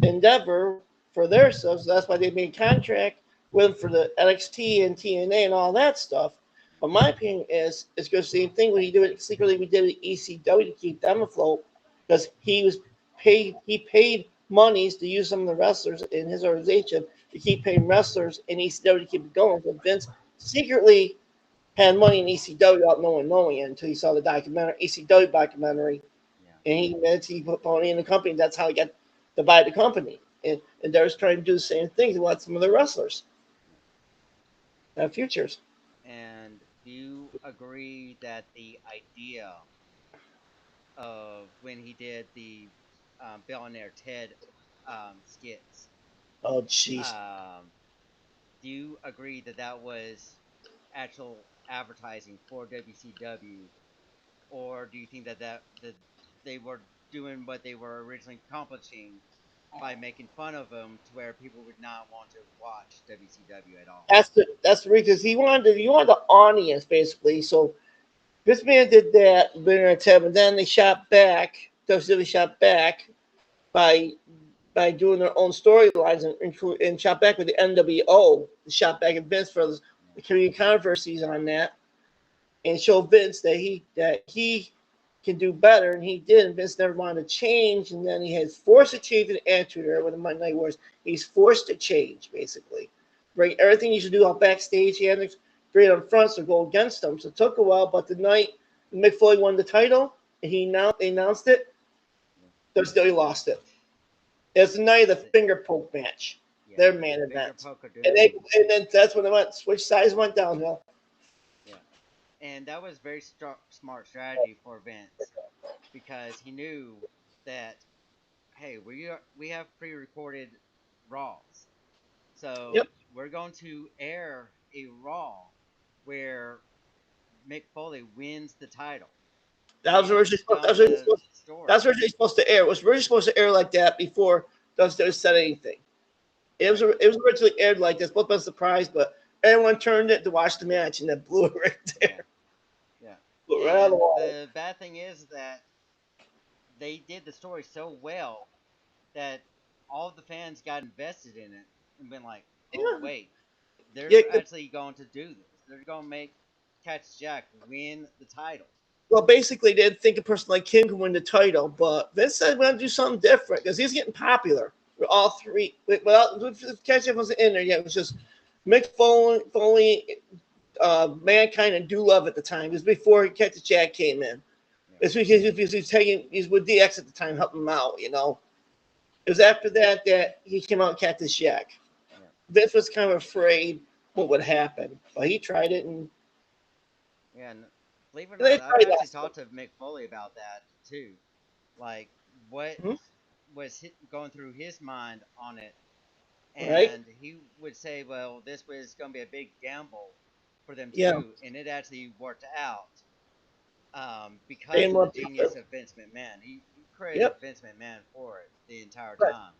Speaker 2: Endeavor for their stuff. So that's why they made a contract with them for the NXT and TNA and all that stuff. But my opinion is it's going to the same thing when he do it secretly. We did it ECW to keep them afloat because he was paid. He paid monies to use some of the wrestlers in his organization to keep paying wrestlers in ECW to keep it going. So Vince secretly had money in ECW without no one knowing it until he saw the documentary, ECW documentary,
Speaker 1: Yeah.
Speaker 2: and he admits he put money in the company. That's how he got to buy the company. And they're trying to do the same thing. He wants some of the wrestlers
Speaker 1: Yeah.
Speaker 2: have futures.
Speaker 1: And do you agree that the idea of when he did the Billionaire Ted skits,
Speaker 2: Oh, jeez.
Speaker 1: um, do you agree that that was actual advertising for WCW, or do you think that they were doing what they were originally accomplishing by making fun of him to where people would not want to watch WCW at all?
Speaker 2: That's the reason he wanted the audience basically. So this man did that, Billionaire Ted, and then they shot back. WCW shot back by doing their own storylines and shot back with the NWO. Shot back at Vince for the community controversies on that and show Vince that he can do better, and he did. And Vince never wanted to change, and then he has forced to change the attitude era with the Monday Night Wars. He's forced to change, basically. Bring everything he should do out backstage. He had to bring it up front to go against them. So it took a while, but the night Mick Foley won the title, and they announced it,
Speaker 1: Yeah.
Speaker 2: they still he lost it. It's the night of the
Speaker 1: The,
Speaker 2: finger poke match,
Speaker 1: yeah,
Speaker 2: their
Speaker 1: the
Speaker 2: main
Speaker 1: finger
Speaker 2: event.
Speaker 1: poke of
Speaker 2: And
Speaker 1: doom.
Speaker 2: then that's when they went switch sides went downhill.
Speaker 1: Yeah, and that was very smart strategy for Vince because he knew that, hey, we have pre-recorded Raws, so
Speaker 2: Yep.
Speaker 1: we're going to air a Raw where Mick Foley wins the title.
Speaker 2: That
Speaker 1: We
Speaker 2: was
Speaker 1: had
Speaker 2: originally
Speaker 1: just
Speaker 2: supposed. That
Speaker 1: done
Speaker 2: was originally
Speaker 1: the
Speaker 2: supposed. That
Speaker 1: story.
Speaker 2: was originally supposed to air. It was originally supposed to air like that before WWE said anything.
Speaker 1: Right.
Speaker 2: It was originally aired like this. Supposed to be a surprise, but everyone turned it to watch the match, and that blew it right
Speaker 1: Yeah.
Speaker 2: there.
Speaker 1: Yeah.
Speaker 2: Blew it right out of the
Speaker 1: And
Speaker 2: water.
Speaker 1: the bad thing is that they did the story so well that all of the fans got invested in it and been like, "Oh
Speaker 2: Yeah.
Speaker 1: wait,
Speaker 2: Yeah.
Speaker 1: they're actually going to do this. They're going to make Cactus Jack win the title."
Speaker 2: Well, basically, they didn't think a person like King could win the title, but Vince said we want to do something different because he's getting popular. We're all three. Well, Catch wasn't in there yet. It was just Mick Foley, Mankind, and Do Love at the time. It was before Catch Jack came in.
Speaker 1: Yeah.
Speaker 2: It's because he's with DX at the time, helping him out. It was after that he came out and Cactus Jack.
Speaker 1: Yeah.
Speaker 2: Vince was kind of afraid what would happen, but he tried it, and
Speaker 1: Yeah. And believe it or
Speaker 2: they
Speaker 1: not, I've
Speaker 2: probably
Speaker 1: actually
Speaker 2: lost
Speaker 1: talked to Mick Foley about that too. Like, what
Speaker 2: him.
Speaker 1: was going through his mind on it,
Speaker 2: Right?
Speaker 1: and he would say, "Well, this was going to be a big gamble for them to
Speaker 2: Yeah.
Speaker 1: do," and it actually worked out
Speaker 2: Paying
Speaker 1: because of
Speaker 2: more
Speaker 1: the
Speaker 2: people.
Speaker 1: genius of Vince McMahon. He credited
Speaker 2: Yep.
Speaker 1: Vince McMahon for it the entire
Speaker 2: Right.
Speaker 1: time.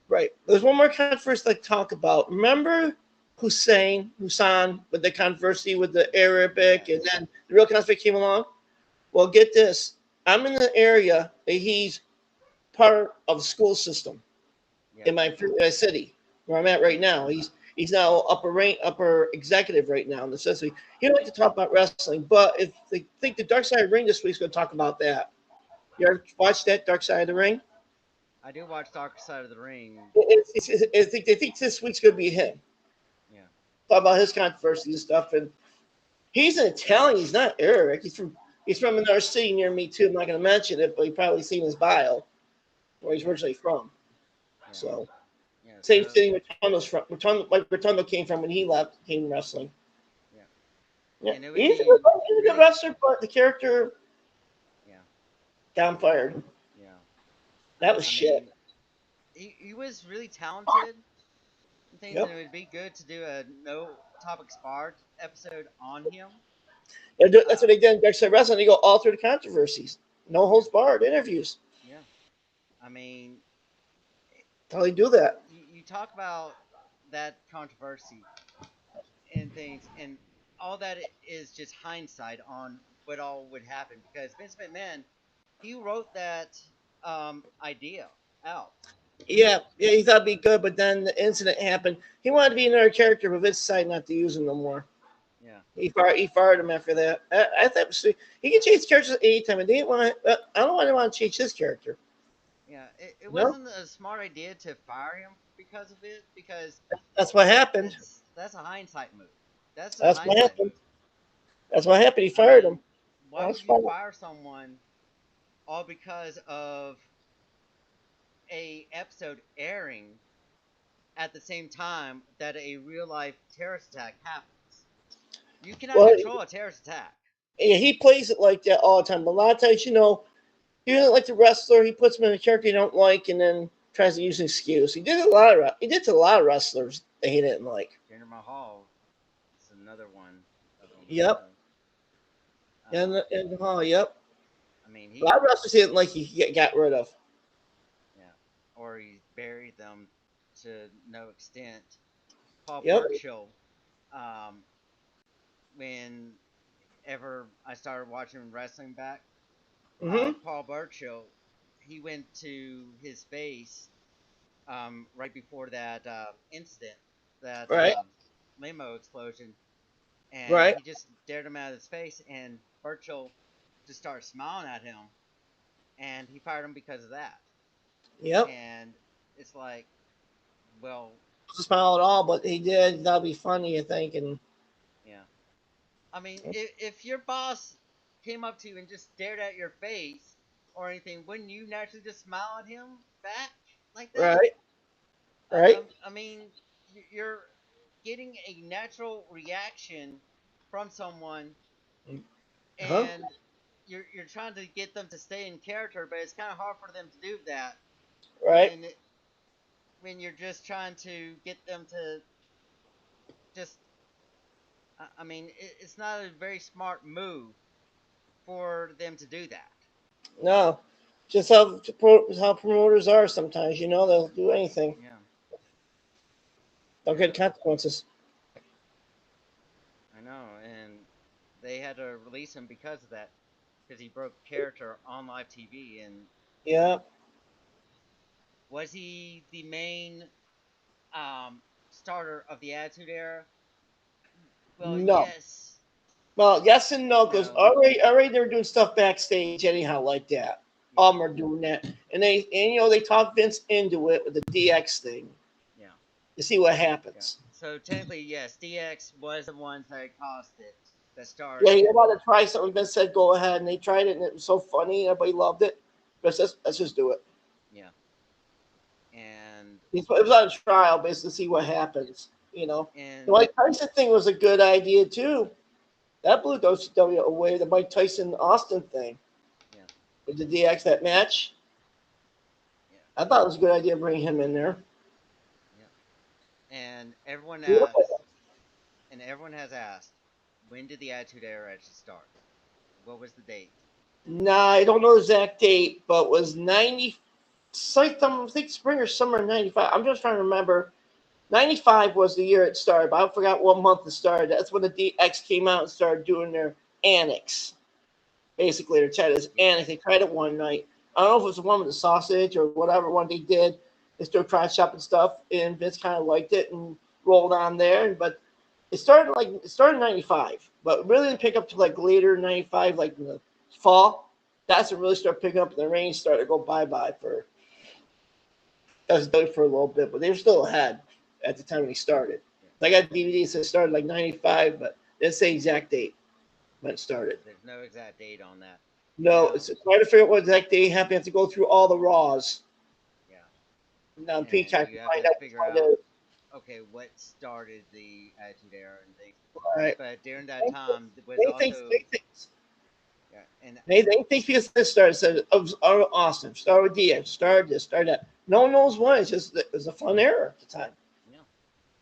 Speaker 2: Right. There's one more controversy I'd like to talk about. Remember Hassan, with the controversy with the Arabic, and
Speaker 1: Yes.
Speaker 2: then the real controversy came along? Well, get this. I'm in the area that he's part of the school system in
Speaker 1: Yep.
Speaker 2: my city where I'm at right now. He's now upper executive right now in the city. He don't like to talk about wrestling, but if they think the Dark Side of the Ring this week's going to talk about that. You ever watch that Dark Side of the Ring?
Speaker 1: I do watch Dark Side of the Ring.
Speaker 2: They think this week's going to be him.
Speaker 1: Yeah.
Speaker 2: Talk about his controversy and stuff. And he's an Italian. He's not Arabic. He's from another city near me too. I'm not going to mention it, but you probably seen his bio where he's
Speaker 1: Yeah.
Speaker 2: originally from.
Speaker 1: Yeah.
Speaker 2: So
Speaker 1: Yeah.
Speaker 2: same
Speaker 1: So
Speaker 2: city Rotundo's from. Rotundo came from when he left, came wrestling.
Speaker 1: yeah,
Speaker 2: Yeah,
Speaker 1: and it would
Speaker 2: he's a
Speaker 1: be
Speaker 2: good
Speaker 1: really
Speaker 2: wrestler, but the character
Speaker 1: yeah,
Speaker 2: got him fired.
Speaker 1: yeah.
Speaker 2: That was
Speaker 1: I
Speaker 2: shit.
Speaker 1: mean, he was really talented and things, and
Speaker 2: Yep.
Speaker 1: it would be good to do a no topics barred episode on him.
Speaker 2: That's what they did in Dark Side Wrestling. They go all through the controversies. No
Speaker 1: Yeah,
Speaker 2: holds barred interviews.
Speaker 1: yeah. I mean,
Speaker 2: That's how they do that.
Speaker 1: you talk about that controversy. and things, and all that is just hindsight on what all would happen because Vince McMahon he wrote that idea out.
Speaker 2: Yeah, yeah, he thought it'd be good, but then the incident happened. He wanted to be another character, but Vince decided not to use him no more.
Speaker 1: Yeah,
Speaker 2: He fired him after that. I thought he can change characters anytime. And they didn't want. I don't want to change his character.
Speaker 1: yeah. It
Speaker 2: You know,
Speaker 1: wasn't a smart idea to fire him because of it because
Speaker 2: that's what happened.
Speaker 1: that's a hindsight move. That's a
Speaker 2: That's what
Speaker 1: hindsight
Speaker 2: happened.
Speaker 1: move.
Speaker 2: That's what happened. He
Speaker 1: I
Speaker 2: fired him.
Speaker 1: mean, why
Speaker 2: That's
Speaker 1: would you
Speaker 2: fine.
Speaker 1: fire someone all because of a episode airing at the same time that a real life terrorist attack happens? You cannot
Speaker 2: Well,
Speaker 1: control a terrorist attack.
Speaker 2: yeah, he plays it like that all the time. But a lot of times, he doesn't like the wrestler. He puts him in a character he don't like, and then tries to use an excuse. He did to a lot of wrestlers that he didn't like.
Speaker 1: Jinder Mahal is another one of them.
Speaker 2: Yep.
Speaker 1: Um,
Speaker 2: Yep.
Speaker 1: I mean,
Speaker 2: A lot
Speaker 1: he
Speaker 2: of wrestlers he didn't like. He got rid of.
Speaker 1: yeah, or he buried them to no extent. Paul
Speaker 2: Yep.
Speaker 1: Burchill, um, whenever I started watching wrestling back,
Speaker 2: Mm-hmm.
Speaker 1: Paul Burchill, he went to his face right before that incident, that
Speaker 2: Right.
Speaker 1: limo explosion, and
Speaker 2: Right.
Speaker 1: he just dared him out of his face, and Burchill just started smiling at him, and he fired him because of that.
Speaker 2: Yep.
Speaker 1: And it's like, well,
Speaker 2: Doesn't smile at all, but he did. That'll be funny, I think. And
Speaker 1: yeah. I mean, if your boss came up to you and just stared at your face or anything, wouldn't you naturally just smile at him back like that?
Speaker 2: right. Right.
Speaker 1: I mean, you're getting a natural reaction from someone,
Speaker 2: Huh.
Speaker 1: and you're trying to get them to stay in character, but it's kind of hard for them to do that
Speaker 2: Right.
Speaker 1: when when you're just trying to get them to just. I mean, it's not a very smart move for them to do that.
Speaker 2: No. Just how promoters are sometimes. They'll do anything.
Speaker 1: Yeah,
Speaker 2: They'll
Speaker 1: yeah,
Speaker 2: get consequences.
Speaker 1: I know, and they had to release him because of that, because he broke character on live TV. And
Speaker 2: Yeah.
Speaker 1: was he the main starter of the Attitude Era? Well,
Speaker 2: No.
Speaker 1: yes,
Speaker 2: Well, yes and no, because
Speaker 1: no,
Speaker 2: already they're doing stuff backstage anyhow like that.
Speaker 1: yeah,
Speaker 2: Are doing that, and they talk Vince into it with the DX thing
Speaker 1: yeah,
Speaker 2: to see what
Speaker 1: yeah.
Speaker 2: happens.
Speaker 1: So technically, yes, DX was the ones that caused it, that
Speaker 2: Yeah,
Speaker 1: started
Speaker 2: he
Speaker 1: it.
Speaker 2: wanted to try something. Vince said, "Go ahead," and they tried it, and it was so funny. Everybody loved it. But let's just do it.
Speaker 1: Yeah, and
Speaker 2: It was on trial, basically, to see what happens. The
Speaker 1: and
Speaker 2: Mike Tyson thing was a good idea too. That blew WCW away. The Mike Tyson Austin thing
Speaker 1: yeah,
Speaker 2: with the DX that match.
Speaker 1: yeah,
Speaker 2: I thought it was a good idea bringing him in there.
Speaker 1: yeah. And
Speaker 2: Yeah.
Speaker 1: everyone has asked, when did the Attitude Era actually start? What was the date?
Speaker 2: Nah, I don't know the exact date, but it was 90, I think spring or summer of 95. I'm just trying to remember. 95 was the year it started, but I forgot what month it started. That's when the DX came out and started doing their annex. Basically, their Cheddar's
Speaker 1: Yeah,
Speaker 2: annex. They tried it one night. I don't know if it was the one with the sausage or whatever one they did. They still tried shopping stuff, and Vince kind of liked it and rolled on there. But it started in 95, but really didn't pick up to like later 95, like in the fall. That's when it really started picking up, and the rain started to go bye-bye for for a little bit, but they were still ahead at the time when he started.
Speaker 1: yeah.
Speaker 2: I got DVDs that started like 95, but they didn't say exact date when it started.
Speaker 1: There's no exact date on that.
Speaker 2: No,
Speaker 1: Now,
Speaker 2: it's trying to figure out what exact date happened. You have to go through all the Raws.
Speaker 1: yeah,
Speaker 2: Now,
Speaker 1: and
Speaker 2: Peacock
Speaker 1: you
Speaker 2: to
Speaker 1: have
Speaker 2: find
Speaker 1: to
Speaker 2: out.
Speaker 1: figure out, okay, what started the Attitude Era and things.
Speaker 2: All right.
Speaker 1: But during that time, there was
Speaker 2: They think,
Speaker 1: also,
Speaker 2: they think,
Speaker 1: yeah, and
Speaker 2: they think because this started, said it was awesome. Started with DX, started this, started that. No one knows why. It was a fun era at the time.
Speaker 1: yeah,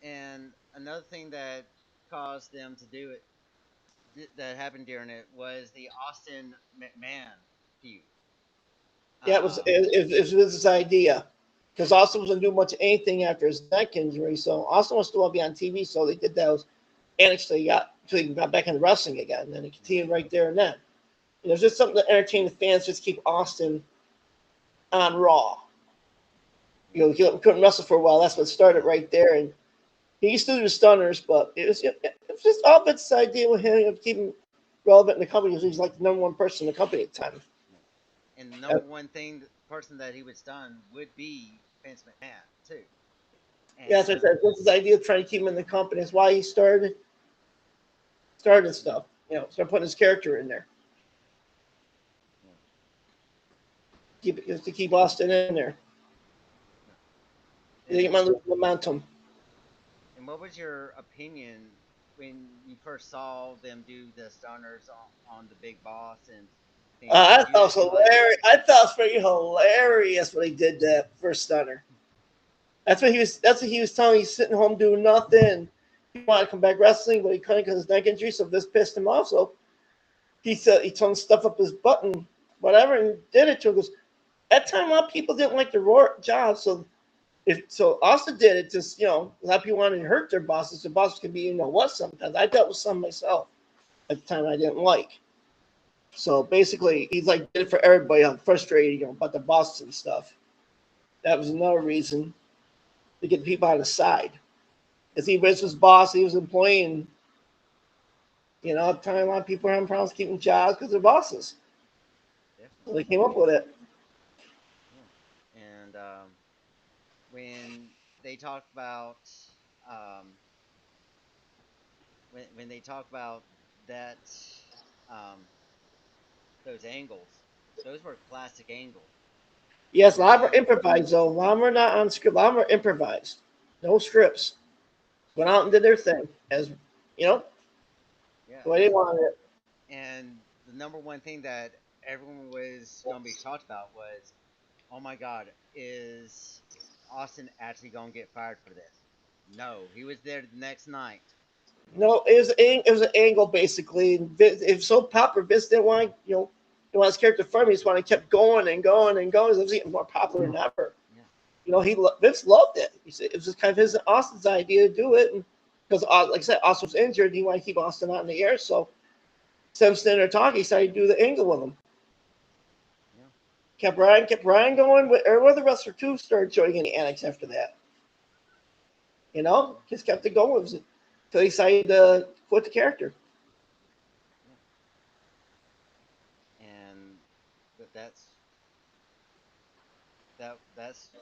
Speaker 1: and another thing that caused them to do it, that happened during it, was the Austin McMahon feud.
Speaker 2: Yeah, it was
Speaker 1: Um,
Speaker 2: it was his idea because Austin wasn't doing much of anything after his neck injury. So Austin was still want to be on TV, so they did those annex until he got back into wrestling again. And then he continued right there and then. You know, it's just something to entertain the fans, just keep Austin on Raw. You know, he couldn't wrestle for a while. That's what started right there. And he used to do the stunners, but it was just all Vince's idea with him of keeping relevant in the company because he's like the number one person in the company at the time.
Speaker 1: And the number one person that he would stun would be Vince McMahon too. And
Speaker 2: Yeah, so that's his idea of trying to keep him in the company. That's why he started stuff. You know, start putting his character in there. To keep Austin in there. You might lose momentum.
Speaker 1: And what was your opinion when you first saw them do the stunners on the Big Boss and things?
Speaker 2: I
Speaker 1: Did you
Speaker 2: thought it was
Speaker 1: actually like it?
Speaker 2: hilarious. I thought it was pretty hilarious when he did that first stunner. That's what he was. That's what he was telling me. He's sitting home doing nothing. He wanted to come back wrestling, but he couldn't because of his neck injury. So this pissed him off. So he said he told him to stuff up his butt and whatever, and did it to him. Because at that time, a lot of people didn't like the Raw job. So Austin did it, just a lot of people wanted to hurt their bosses. Their bosses could be what sometimes. I dealt with some myself at the time I didn't like. So basically, he's like did it for everybody. I'm frustrated, about the bosses and stuff. That was another reason to get people on his side. As he was his boss, he was employing. At the time, a lot of people were having problems keeping jobs because they're bosses.
Speaker 1: Definitely.
Speaker 2: So they came up with it.
Speaker 1: Yeah. And when they talk about um, when they talk about that um, those angles, those were classic angles.
Speaker 2: Yes, a
Speaker 1: You
Speaker 2: lot were
Speaker 1: see,
Speaker 2: improvised though. A lot were not on script. A lot were improvised. No scripts. Went out and did their thing as
Speaker 1: yeah.
Speaker 2: the way they wanted it.
Speaker 1: And the number one thing that everyone was going to be talked about was, oh my God, is Austin actually going to get fired for this? No, he was there the next night.
Speaker 2: No, it was an angle basically. It was so popular. Vince didn't want didn't want his character from him. He just wanted to keep going and going and going. It was getting more popular than ever.
Speaker 1: Yeah.
Speaker 2: Vince loved it. He said it was just kind of his Austin's idea to do it, and because like I said, Austin was injured, he wanted to keep Austin out in the air. So instead of standing there talking, he started to do the angle with him.
Speaker 1: Yeah.
Speaker 2: Kept Ryan going. Where the wrestler too started showing any annex after that. Just kept it going until he decided to quit the character.
Speaker 1: Yeah. And that's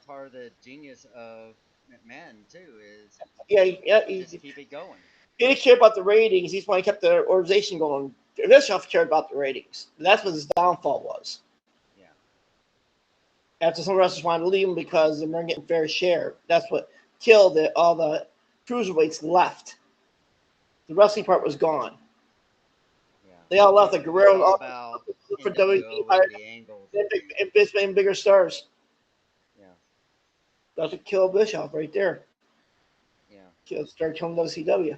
Speaker 1: part of the genius of McMahon too, is
Speaker 2: He
Speaker 1: just keep it going.
Speaker 2: didn't care about the ratings. He's why he kept the organization going. Bischoff cared about the ratings. That's what his downfall was.
Speaker 1: Yeah.
Speaker 2: After some wrestlers wanted to leave him because they weren't getting fair share. That's what killed it. All the cruiserweights left. The wrestling part was gone.
Speaker 1: Yeah.
Speaker 2: They all left.
Speaker 1: And
Speaker 2: The
Speaker 1: it was
Speaker 2: Guerrero
Speaker 1: all
Speaker 2: all
Speaker 1: about
Speaker 2: for WWE
Speaker 1: NWO and the angles and things.
Speaker 2: and Bischoff and bigger stars.
Speaker 1: Yeah.
Speaker 2: That's what killed Bischoff right there.
Speaker 1: Yeah.
Speaker 2: Start killing WCW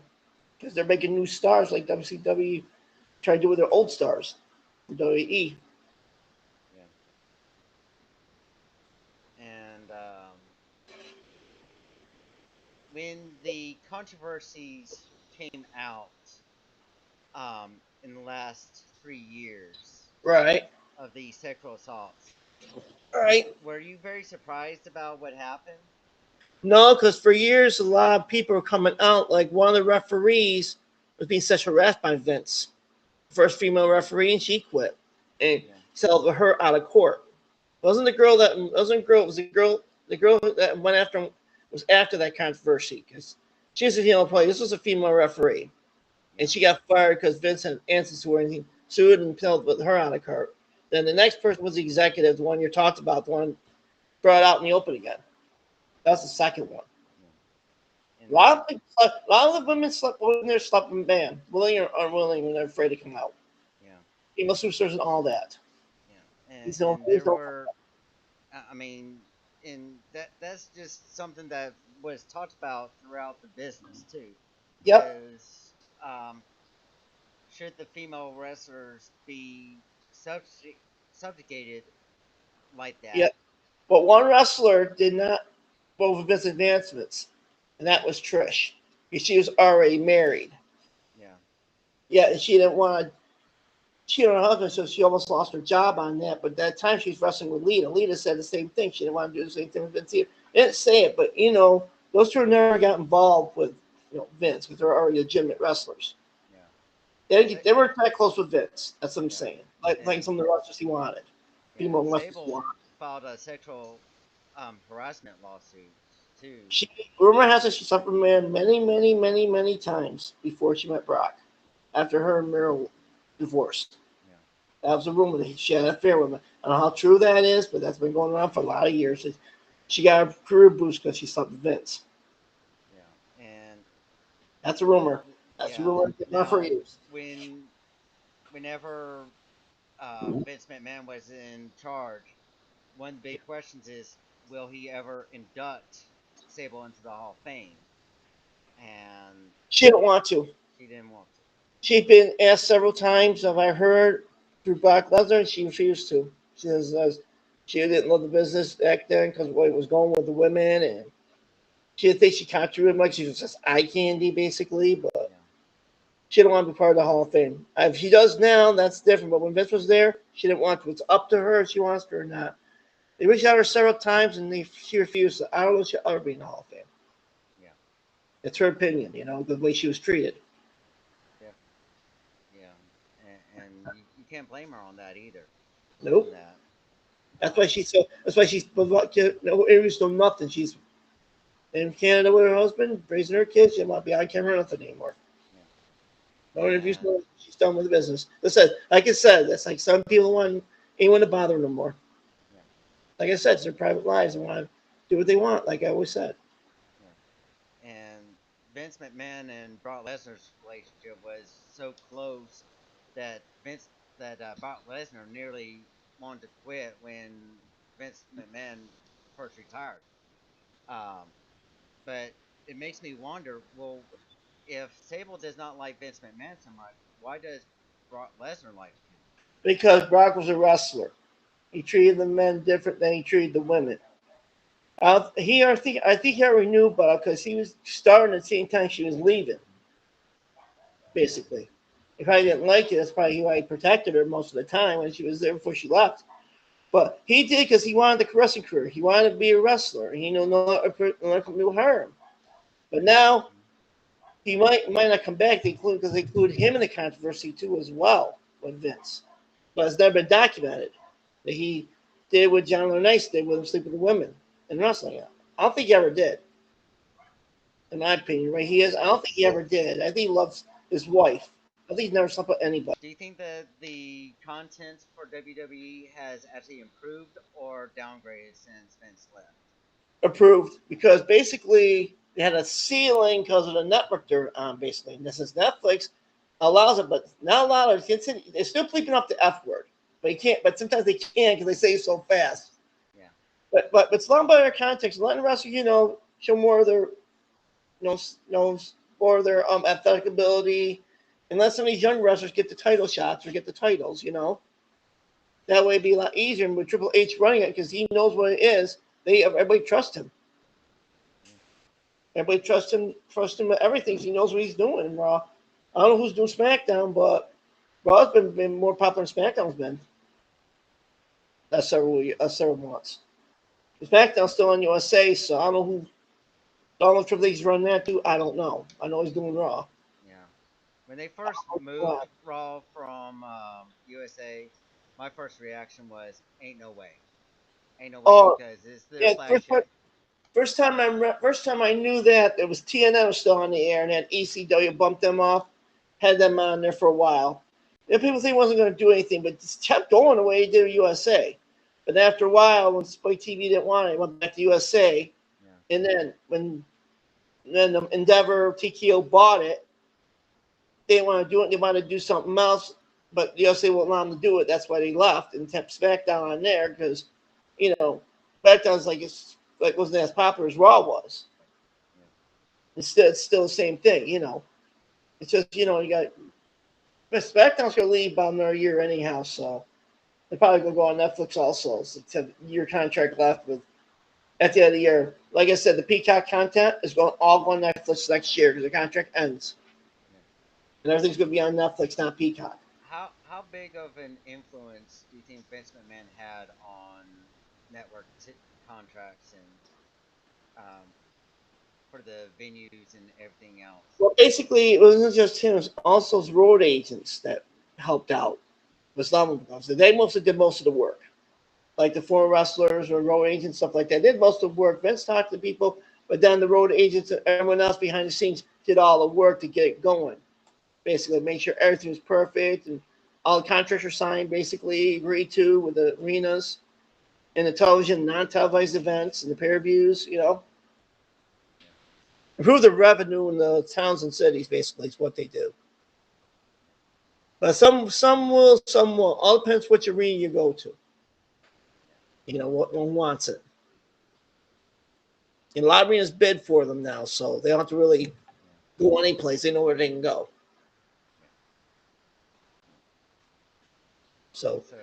Speaker 2: because they're making new stars like WCW trying to do with their old stars. WWE.
Speaker 1: Yeah. And when the controversies came out in the last 3 years
Speaker 2: Right.
Speaker 1: of the sexual assaults,
Speaker 2: Right.
Speaker 1: were you very surprised about what happened?
Speaker 2: No, because for years a lot of people were coming out. Like one of the referees was being sexually harassed by Vince, first female referee, and she quit and
Speaker 1: Yeah.
Speaker 2: settled her out of court. It wasn't the girl that wasn't girl. It was the girl. The girl that went after him was after that controversy because she was a female player. This was a female referee, and
Speaker 1: Yeah.
Speaker 2: she got fired because Vince had answers to her and he sued and settled with her out of court. Then the next person was the executive, the one you talked about, the one brought out in the open again. That's the second one.
Speaker 1: Yeah.
Speaker 2: A
Speaker 1: And
Speaker 2: lot of the women slept when they're sleeping band, willing or unwilling, when they're afraid to come out.
Speaker 1: yeah.
Speaker 2: Female superstars and all that.
Speaker 1: Yeah. And
Speaker 2: He's
Speaker 1: there
Speaker 2: no
Speaker 1: were, I mean, and that's just something that was talked about throughout the business too,
Speaker 2: Yep.
Speaker 1: is should the female wrestlers be subjugated like that?
Speaker 2: Yep. But one wrestler did not go with his advancements, and that was Trish. She was already married. Yeah, and she didn't want to cheat on her husband, so she almost lost her job on that. But that time she was wrestling with Lita. Lita said the same thing. She didn't want to do the same thing with Vince either. They didn't say it, but those two never got involved with Vince because they're already legitimate wrestlers.
Speaker 1: Yeah.
Speaker 2: They weren't that close with Vince. That's what I'm
Speaker 1: Yeah.
Speaker 2: saying. Like
Speaker 1: And
Speaker 2: some of the wrestlers he wanted.
Speaker 1: yeah,
Speaker 2: Female wrestlers he
Speaker 1: Sable
Speaker 2: wanted.
Speaker 1: filed a sexual harassment lawsuit too.
Speaker 2: She rumor has it she suffered man many, many, many, many times before she met Brock. After her and Meryl divorced.
Speaker 1: Yeah.
Speaker 2: That was a rumor that she had an affair with him. I don't know how true that is, but that's been going around for a lot of years. She got a career boost because she slept with Vince.
Speaker 1: Yeah. And
Speaker 2: That's a rumor. That's a
Speaker 1: yeah.
Speaker 2: rumor that's been on for
Speaker 1: Now,
Speaker 2: years.
Speaker 1: whenever Vince McMahon was in charge, one of the big questions is, will he ever induct Sable into the Hall of Fame? And
Speaker 2: She didn't want to.
Speaker 1: she didn't want to.
Speaker 2: She'd been asked several times, have I heard, through Brock Lesnar, and she refused to. She says she didn't love the business back then because of what it was going with the women, and she didn't think she contributed much. She was just eye candy, basically, but
Speaker 1: Yeah.
Speaker 2: she didn't want to be part of the Hall of Fame. If she does now, that's different. But when Vince was there, she didn't want to. It's up to her if she wants to or not. They reached out to her several times, and she refused. I don't know if she'll ever be in the Hall of Fame.
Speaker 1: Yeah.
Speaker 2: It's her opinion, the way she was treated.
Speaker 1: Yeah. Yeah. And you can't blame her on that either. On
Speaker 2: Nope.
Speaker 1: that.
Speaker 2: That's why she's so. That's why she's no interviews, no nothing. She's in Canada with her husband, raising her kids. She will not be on camera, nothing anymore.
Speaker 1: Yeah.
Speaker 2: No interviews,
Speaker 1: And
Speaker 2: no. She's done with the business. Listen, like I said, that's like some people want anyone to bother them no more.
Speaker 1: yeah.
Speaker 2: Like I said, it's their private lives. They want to do what they want. Like I always said.
Speaker 1: Yeah. And Vince McMahon and Brock Lesnar's relationship was so close that Brock Lesnar nearly wanted to quit when Vince McMahon first retired. Um, but it makes me wonder. Well, if Sable does not like Vince McMahon so much, why does Brock Lesnar like him?
Speaker 2: Because Brock was a wrestler. He treated the men different than he treated the women. I think he already knew about because he was starting at the same time she was leaving. Basically, if I didn't like it, that's probably why he protected her most of the time when she was there before she left. But he did because he wanted the wrestling career. He wanted to be a wrestler. He knew nothing to harm. But now
Speaker 1: Mm-hmm.
Speaker 2: he might not come back. Because they include him in the controversy too as well with Vince. But it's never been documented that he did what John Laurinaitis did with him sleeping with women in wrestling. I don't think he ever did, in my opinion. Right? He is. I don't think he ever did. I think he loves his wife. I think he's never slept with anybody.
Speaker 1: Do you think that the content for WWE has actually improved or downgraded since Vince left?
Speaker 2: Approved because basically they had a ceiling because of the network they're on. Basically, and this is Netflix allows it, but not a lot of they're still bleeping up the F word, but you can't. But sometimes they can't because they say it so fast.
Speaker 1: Yeah.
Speaker 2: But it's long by their context, letting the wrestlers show more of their more of their athletic ability, and let some of these young wrestlers get the title shots or get the titles. That way it'd be a lot easier. And with Triple H running it because he knows what it is, everybody trusts him.
Speaker 1: Yeah.
Speaker 2: Everybody trusts him with everything. So he knows what he's doing in Raw. I don't know who's doing SmackDown, but Raw's been more popular than SmackDown's been last several months. SmackDown's still on USA, so I don't know who. I don't know if Triple H's running that too. I don't know. I know he's doing Raw.
Speaker 1: Yeah. When they first moved Raw from USA, my first reaction was, "Ain't no way, ain't no way,"
Speaker 2: Oh,
Speaker 1: because it's their
Speaker 2: yeah.
Speaker 1: flagship.
Speaker 2: First time I knew that it was TNN was still on the air, and then ECW bumped them off, had them on there for a while. And people think he wasn't going to do anything, but just kept going the way he did with USA. But after a while, when Spike TV didn't want it, he went back to USA.
Speaker 1: Yeah.
Speaker 2: And then then the Endeavor TKO bought it, they didn't want to do it. They wanted to do something else, but USA won't allow them to do it. That's why they left and kept SmackDown on there because, you know, SmackDown's like wasn't as popular as Raw was.
Speaker 1: Yeah.
Speaker 2: It's still the same thing, It's just you got SmackDown's gonna leave about another year anyhow, so they're probably gonna go on Netflix also. So it's a year contract left with at the end of the year. Like I said, the Peacock content is all going on Netflix next year because the contract ends.
Speaker 1: Yeah.
Speaker 2: and everything's going to be on Netflix, not Peacock.
Speaker 1: How big of an influence do you think Vince McMahon had on network contracts and um, for the venues and everything else?
Speaker 2: Well, basically, it wasn't just him; it was also his road agents that helped out with some. So they mostly did most of the work, like the foreign wrestlers or road agents, stuff like that. They did most of the work. Vince talked to people, but then the road agents and everyone else behind the scenes did all the work to get it going. Basically, make sure everything was perfect and all the contracts were signed. Basically, agreed to with the arenas and the television, non-televised events, and the pay-per-views.
Speaker 1: Yeah,
Speaker 2: Improve the revenue in the towns and cities. Basically, is what they do. But some will, some won't. All depends which arena you go to.
Speaker 1: yeah,
Speaker 2: What one wants it. And a lot of arenas bid for them now, so they don't have to really
Speaker 1: yeah,
Speaker 2: go any place. They know where they can go.
Speaker 1: yeah, yeah.
Speaker 2: So
Speaker 1: So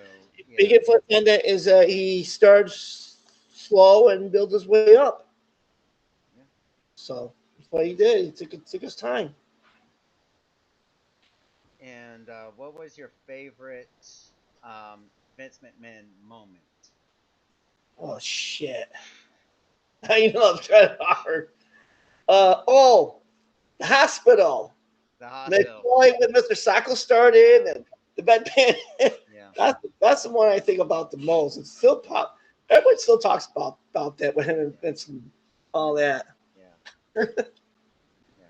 Speaker 2: big
Speaker 1: yeah,
Speaker 2: influence on that is he starts slow and builds his way up.
Speaker 1: yeah.
Speaker 2: So that's what he did. He took his time.
Speaker 1: And what was your favorite Vince McMahon moment?
Speaker 2: Oh shit! I'm trying hard. The hospital.
Speaker 1: The
Speaker 2: The
Speaker 1: hospital.
Speaker 2: boy with Mr. Sacco started
Speaker 1: Yeah,
Speaker 2: and the bedpan.
Speaker 1: yeah,
Speaker 2: That's the one I think about the most. It's still pop. Everyone still talks about that with him and
Speaker 1: yeah,
Speaker 2: Vince and all that.
Speaker 1: yeah, yeah.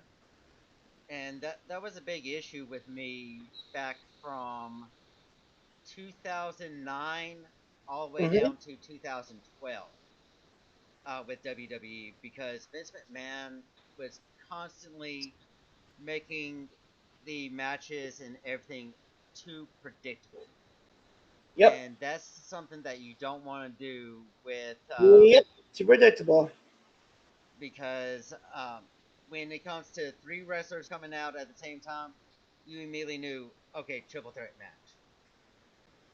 Speaker 1: And that was a big issue with me back from 2009 all the way
Speaker 2: Hmm.
Speaker 1: down to 2012 with WWE because Vince McMahon was constantly making the matches and everything too predictable.
Speaker 2: Yep.
Speaker 1: And that's something that you don't want to do with
Speaker 2: Yep. Too predictable.
Speaker 1: because when it comes to three wrestlers coming out at the same time, you immediately knew, okay, triple threat match.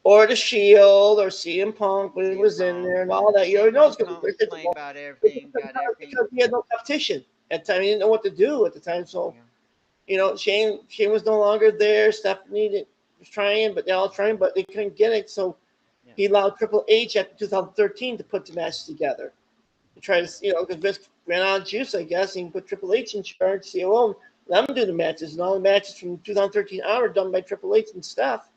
Speaker 2: Or the Shield or CM Punk when he
Speaker 1: CM
Speaker 2: was in
Speaker 1: Punk,
Speaker 2: there and all that. You already
Speaker 1: CM
Speaker 2: know it's
Speaker 1: Punk
Speaker 2: going to be
Speaker 1: complained
Speaker 2: predictable.
Speaker 1: about everything, got everything.
Speaker 2: Because he had no competition at the time. He didn't know what to do at the time. So,
Speaker 1: Yeah,
Speaker 2: Shane was no longer there. Stephanie was trying, but they all trying, but they couldn't get it. So
Speaker 1: yeah,
Speaker 2: he allowed Triple H after 2013 to put the matches together. To try to,
Speaker 1: yeah,
Speaker 2: because Vince ran out of juice, I guess, and put Triple H in charge, COO, let him do the matches. And all the matches from 2013 on were done by Triple H and Steph,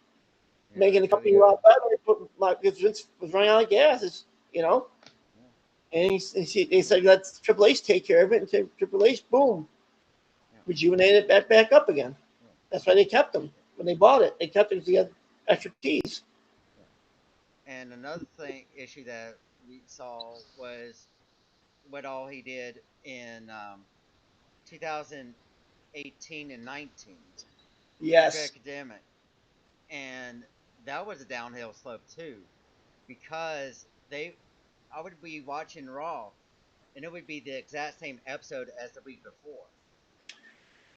Speaker 1: yeah.
Speaker 2: making the
Speaker 1: That's really
Speaker 2: company a
Speaker 1: good.
Speaker 2: lot better. Because Vince was running out of gas, you know.
Speaker 1: Yeah,
Speaker 2: And they said, let Triple H take care of it. And Triple H, boom,
Speaker 1: yeah,
Speaker 2: rejuvenated it back up again.
Speaker 1: yeah,
Speaker 2: That's why they kept him
Speaker 1: yeah,
Speaker 2: when they bought it. They kept it because he had expertise.
Speaker 1: yeah. And another thing issue that we saw was what all he did in 2018 and 19 with
Speaker 2: Yes.
Speaker 1: academic, and that was a downhill slope too, because they, I would be watching Raw, and it would be the exact same episode as the week before.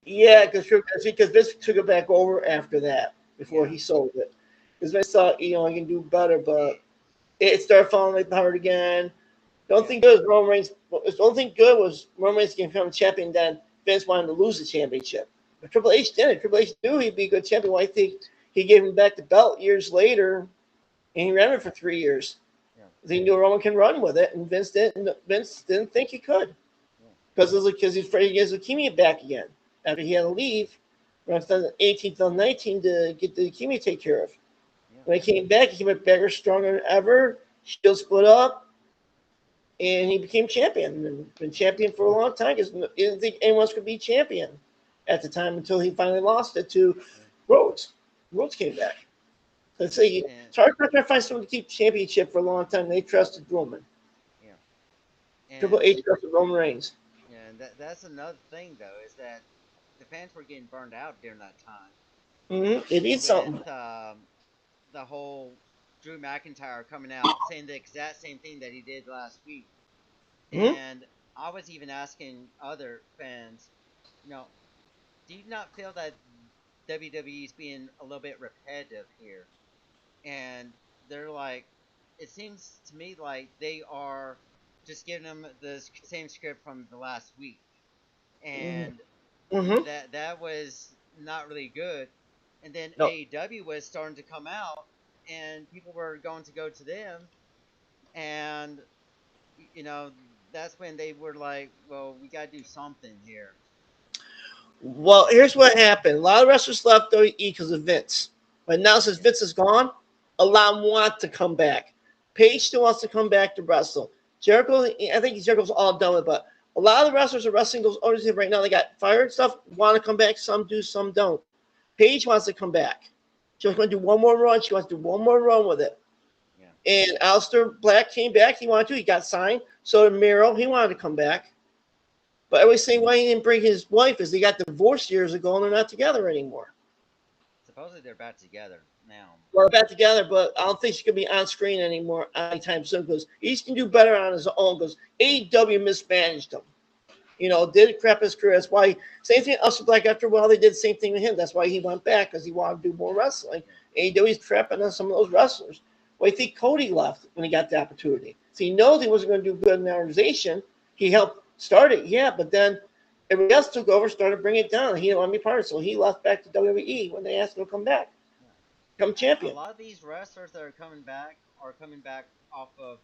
Speaker 2: Yeah,
Speaker 1: Vince,
Speaker 2: because Vince took it back over after that before
Speaker 1: yeah,
Speaker 2: he sold it. Because Vince thought, he can do better,
Speaker 1: it,
Speaker 2: but it started falling apart again. The only
Speaker 1: yeah,
Speaker 2: thing good was Roman Reigns. The only thing good was Roman Reigns became champion. Then Vince wanted to lose the championship, but Triple H didn't. Triple H knew he'd be a good champion. Well, I think he gave him back the belt years later, and he ran it for 3 years.
Speaker 1: yeah,
Speaker 2: He knew Roman can run with it, and Vince didn't. Vince didn't think he could
Speaker 1: yeah,
Speaker 2: because he's afraid he gets leukemia back again after he had to leave around 2018, 2019 to get the leukemia taken care of.
Speaker 1: yeah,
Speaker 2: When he came back, he came back bigger, stronger than ever. Shield split up, and he became champion. And been champion for a long time because he didn't think anyone else could be champion at the time until he finally lost it to
Speaker 1: yeah,
Speaker 2: Rhodes. Rhodes came back. So
Speaker 1: yeah,
Speaker 2: it's hard to find someone to keep championship for a long time. They trusted Roman.
Speaker 1: yeah,
Speaker 2: Triple
Speaker 1: and
Speaker 2: H trusted Roman Reigns.
Speaker 1: yeah, and that's another thing though is that the fans were getting burned out during that time
Speaker 2: Mm-hmm. They need
Speaker 1: with
Speaker 2: something.
Speaker 1: the whole Drew McIntyre coming out saying the exact same thing that he did last week.
Speaker 2: Mm-hmm.
Speaker 1: And I was even asking other fans, you know, do you not feel that WWE is being a little bit repetitive here? And they're like, it seems to me like they are just giving them the same script from the last week. And
Speaker 2: Mm-hmm.
Speaker 1: that was not really good. And then
Speaker 2: No.
Speaker 1: AEW was starting to come out, and people were going to go to them, and you know that's when they were like, "Well, we got to do something here."
Speaker 2: Well, here's what happened. A lot of wrestlers left WWE because of Vince. But now since
Speaker 1: Yeah,
Speaker 2: Vince is gone, a lot want to come back. Paige still wants to come back to wrestle. Jericho, I think Jericho's all done with, but a lot of the wrestlers are wrestling those owners right now. They got fired and stuff, want to come back. Some do, some don't. Paige wants to come back. She wants to do one more run. She wants to do one more run with it.
Speaker 1: yeah.
Speaker 2: And Aleister Black came back. He wanted to. He got signed. So did Miro. He wanted to come back. But everybody's saying why he didn't bring his wife is they got divorced years ago and they're not together anymore.
Speaker 1: Supposedly they're back together now.
Speaker 2: Well, they're back together, but I don't think she could be on screen anymore anytime soon because he can do better on his own because AEW mismanaged him. You know, did crap his career. That's why, same thing, Aleister Black, after a while, they did the same thing with him. That's why he went back because he wanted to do more wrestling. AEW's crapping on some of those wrestlers. Well, I think Cody left when he got the opportunity. So he knows he wasn't going to do good in the organization. He helped start it, yeah, but then everybody else took over, started bringing it down. He didn't want to be part of it, so he left back to WWE when they asked him to come back,
Speaker 1: Yeah.
Speaker 2: become
Speaker 1: A
Speaker 2: champion.
Speaker 1: lot of these wrestlers that are coming back off of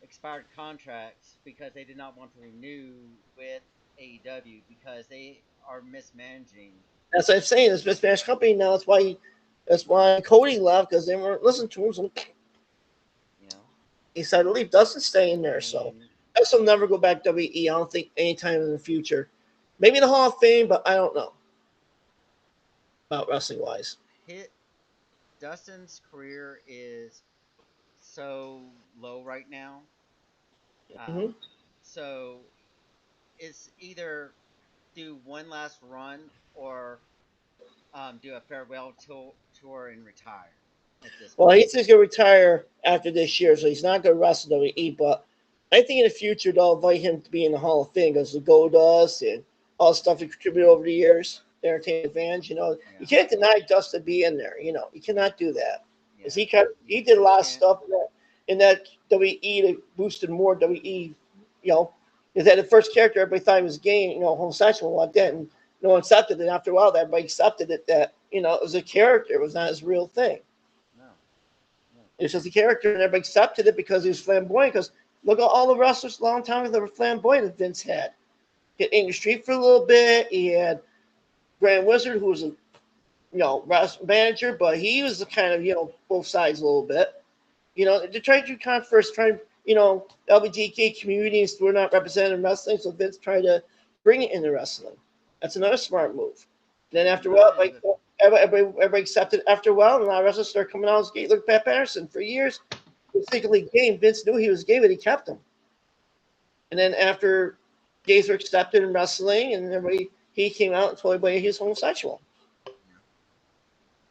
Speaker 1: expired contracts because they did not want to renew with AEW because they are mismanaging.
Speaker 2: That's what I'm saying. This mismanaged company now. That's why Cody left because they weren't listening to him. So
Speaker 1: You know,
Speaker 2: he decided to leave. Dustin stay in
Speaker 1: I
Speaker 2: there. So
Speaker 1: mean,
Speaker 2: Dustin will never go back to WWE. I don't think anytime in the future. Maybe the Hall of Fame, but I don't know about wrestling wise.
Speaker 1: hit Dustin's career is so low right now.
Speaker 2: Mm-hmm.
Speaker 1: Um, so it's either do one last run or do a tour and retire at this
Speaker 2: Well,
Speaker 1: point.
Speaker 2: he's just gonna retire after this year, so he's not gonna wrestle WWE. But I think in the future they'll invite him to be in the Hall of Fame because the Goldust and all the stuff he contributed over the years, the entertainment fans. You know, you
Speaker 1: Yeah,
Speaker 2: can't deny Dust to be in there. You know, you cannot do that because
Speaker 1: yeah.
Speaker 2: he did a
Speaker 1: You
Speaker 2: lot of
Speaker 1: can't.
Speaker 2: stuff in that WWE that boosted more WWE. You know, is that the first character everybody thought he was gay, you know, homosexual and what that, and no one accepted it. After a while, everybody accepted it that you know it was a character, it was not his real thing.
Speaker 1: No, no.
Speaker 2: It's just a character, and everybody accepted it because he was flamboyant. Because look at all the wrestlers a long time ago that were flamboyant that Vince had. He had Angry Street for a little bit. He had Grand Wizard, who was a wrestling manager, but he was the kind of both sides a little bit. You know, they tried to do kind of first trying LBGK communities were not represented in wrestling, so Vince tried to bring it into wrestling. That's another smart move. Then
Speaker 1: Keep
Speaker 2: after
Speaker 1: in
Speaker 2: a while,
Speaker 1: mind
Speaker 2: like
Speaker 1: that
Speaker 2: everybody accepted after a while, and a lot of wrestlers started coming out as gay. Look at Pat Patterson for years. He was secretly gay, and Vince knew he was gay, but he kept him. And then after gays were accepted in wrestling, and everybody he came out and told everybody he was homosexual.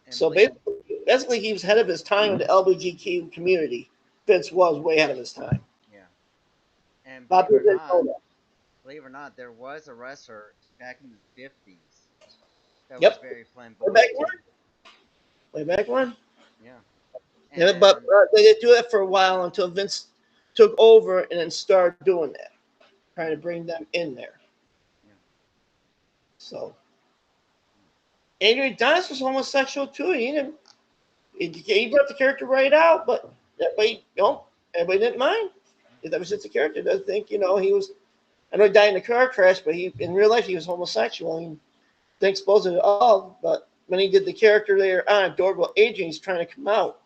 Speaker 1: and
Speaker 2: So
Speaker 1: believe
Speaker 2: basically, he was ahead of his time in the LGBTQ community. Vince was way ahead of his time.
Speaker 1: yeah, and
Speaker 2: A lot of people didn't know that.
Speaker 1: believe it or not, there was a wrestler back in the 50s that was
Speaker 2: Yep.
Speaker 1: very
Speaker 2: Way back
Speaker 1: flamboyant
Speaker 2: when.
Speaker 1: too.
Speaker 2: Way back when.
Speaker 1: Yeah,
Speaker 2: Yeah, but
Speaker 1: and
Speaker 2: they did do that for a while until Vince took over and then started doing that, trying to bring them in there.
Speaker 1: yeah,
Speaker 2: So Adrian Adonis was homosexual too. He brought the character right out, but everybody didn't mind. That was just a character. They think he was. I know he died in a car crash, but he in real life he was homosexual. He didn't expose it at all. But when he did the character there on Adorable Adrian, he's trying to come out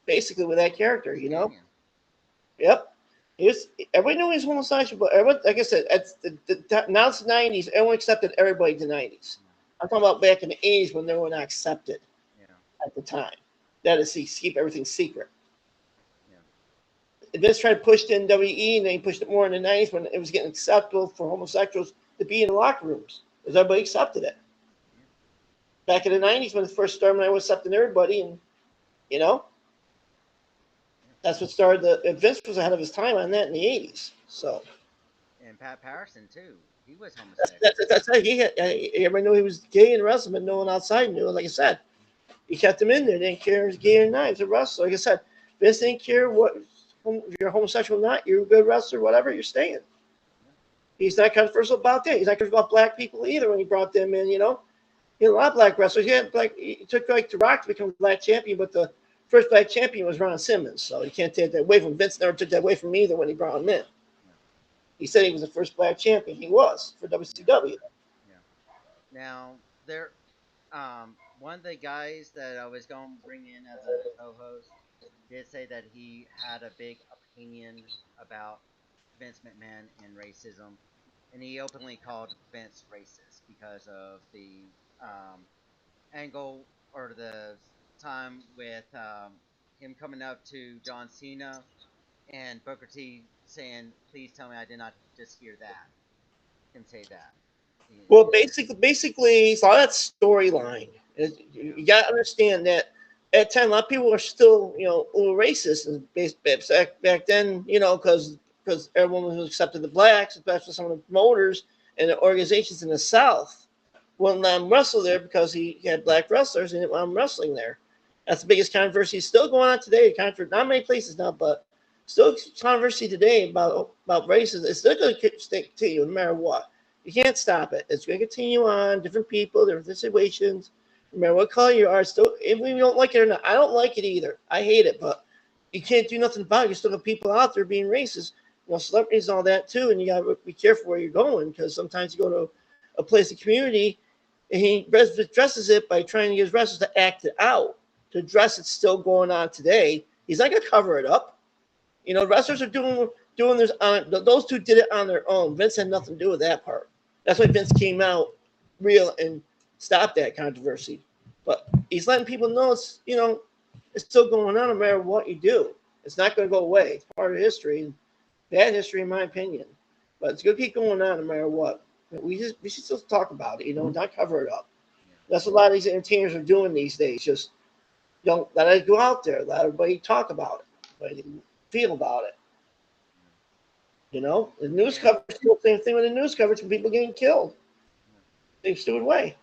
Speaker 2: basically with that character.
Speaker 1: he's gay.
Speaker 2: Yep. Everybody knew he was homosexual, but everyone, like I said, now it's the 90s. Everyone accepted everybody in the 90s. I'm talking about back in the 80s when they were not accepted
Speaker 1: Yeah,
Speaker 2: at the time. That is, keep everything secret.
Speaker 1: yeah,
Speaker 2: Vince tried to push it in WE, and then he pushed it more in the 90s when it was getting acceptable for homosexuals to be in the locker rooms because everybody accepted it.
Speaker 1: yeah.
Speaker 2: Back in the 90s when it first started, when I was accepting everybody, and you know,
Speaker 1: Yeah.
Speaker 2: that's what started Vince was ahead of his time on that in the 80s. So
Speaker 1: And Pat Patterson too. He was
Speaker 2: that's
Speaker 1: homosexual.
Speaker 2: that's, that's it. Everybody knew he was gay in wrestling, but no one outside knew. Like I said, he kept him in there. They didn't care if he was gay or not. He was a wrestler. Like I said, Vince didn't care if you're homosexual or not. You're a good wrestler, whatever. You're staying.
Speaker 1: Yeah.
Speaker 2: He's not controversial about that. He's not controversial about black people either when he brought them in, you know. He had a lot of black wrestlers. He took like The Rock to become black champion, but the first black champion was Ron Simmons. So you can't take that away from Vince. Never took that away from me either when he brought him in.
Speaker 1: Yeah,
Speaker 2: He said he was the first black champion. He was for
Speaker 1: yeah,
Speaker 2: WCW.
Speaker 1: yeah. Now there, one of the guys that I was going to bring in as a co-host did say that he had a big opinion about Vince McMahon and racism, and he openly called Vince racist because of the angle or the time with him coming up to John Cena and Booker T saying, "Please tell me I did not just hear that." Him say that.
Speaker 2: Well, basically, it's all that storyline. You got to understand that at the time, a lot of people were still, you know, a little racist and back then, you know, because everyone was accepted the blacks, especially some of the promoters and the organizations in the South wouldn't let him wrestle there because he had black wrestlers and didn't want him wrestling there. That's the biggest controversy still going on today. Not many places now, but still controversy today about racism. It's still going to stick to you no matter what. You can't stop it. It's going to continue on. Different people, different situations. No matter what color you are, still, if you don't like it or not, I don't like it either. I hate it, but you can't do nothing about it. You still got people out there being racist, you know, celebrities and all that too. And you got to be careful where you're going because sometimes you go to a place of community and he dresses it by trying to get his wrestlers to act it out. To dress it's still going on today. He's not going to cover it up. You know, wrestlers are doing this on those two did it on their own. Vince had nothing to do with that part. That's why Vince came out real and stopped that controversy. But he's letting people know it's, you know, it's still going on no matter what you do. It's not going to go away. It's part of history, bad history in my opinion. But it's going to keep going on no matter what. We should still talk about it, you know, not cover it up.
Speaker 1: yeah,
Speaker 2: That's what a lot of these entertainers are doing these days. Just don't let it go out there. Let everybody talk about it. Let everybody feel about it.
Speaker 1: yeah.
Speaker 2: You know, the news
Speaker 1: And
Speaker 2: coverage, the same thing with the news coverage when people getting killed.
Speaker 1: yeah,
Speaker 2: Same stupid way.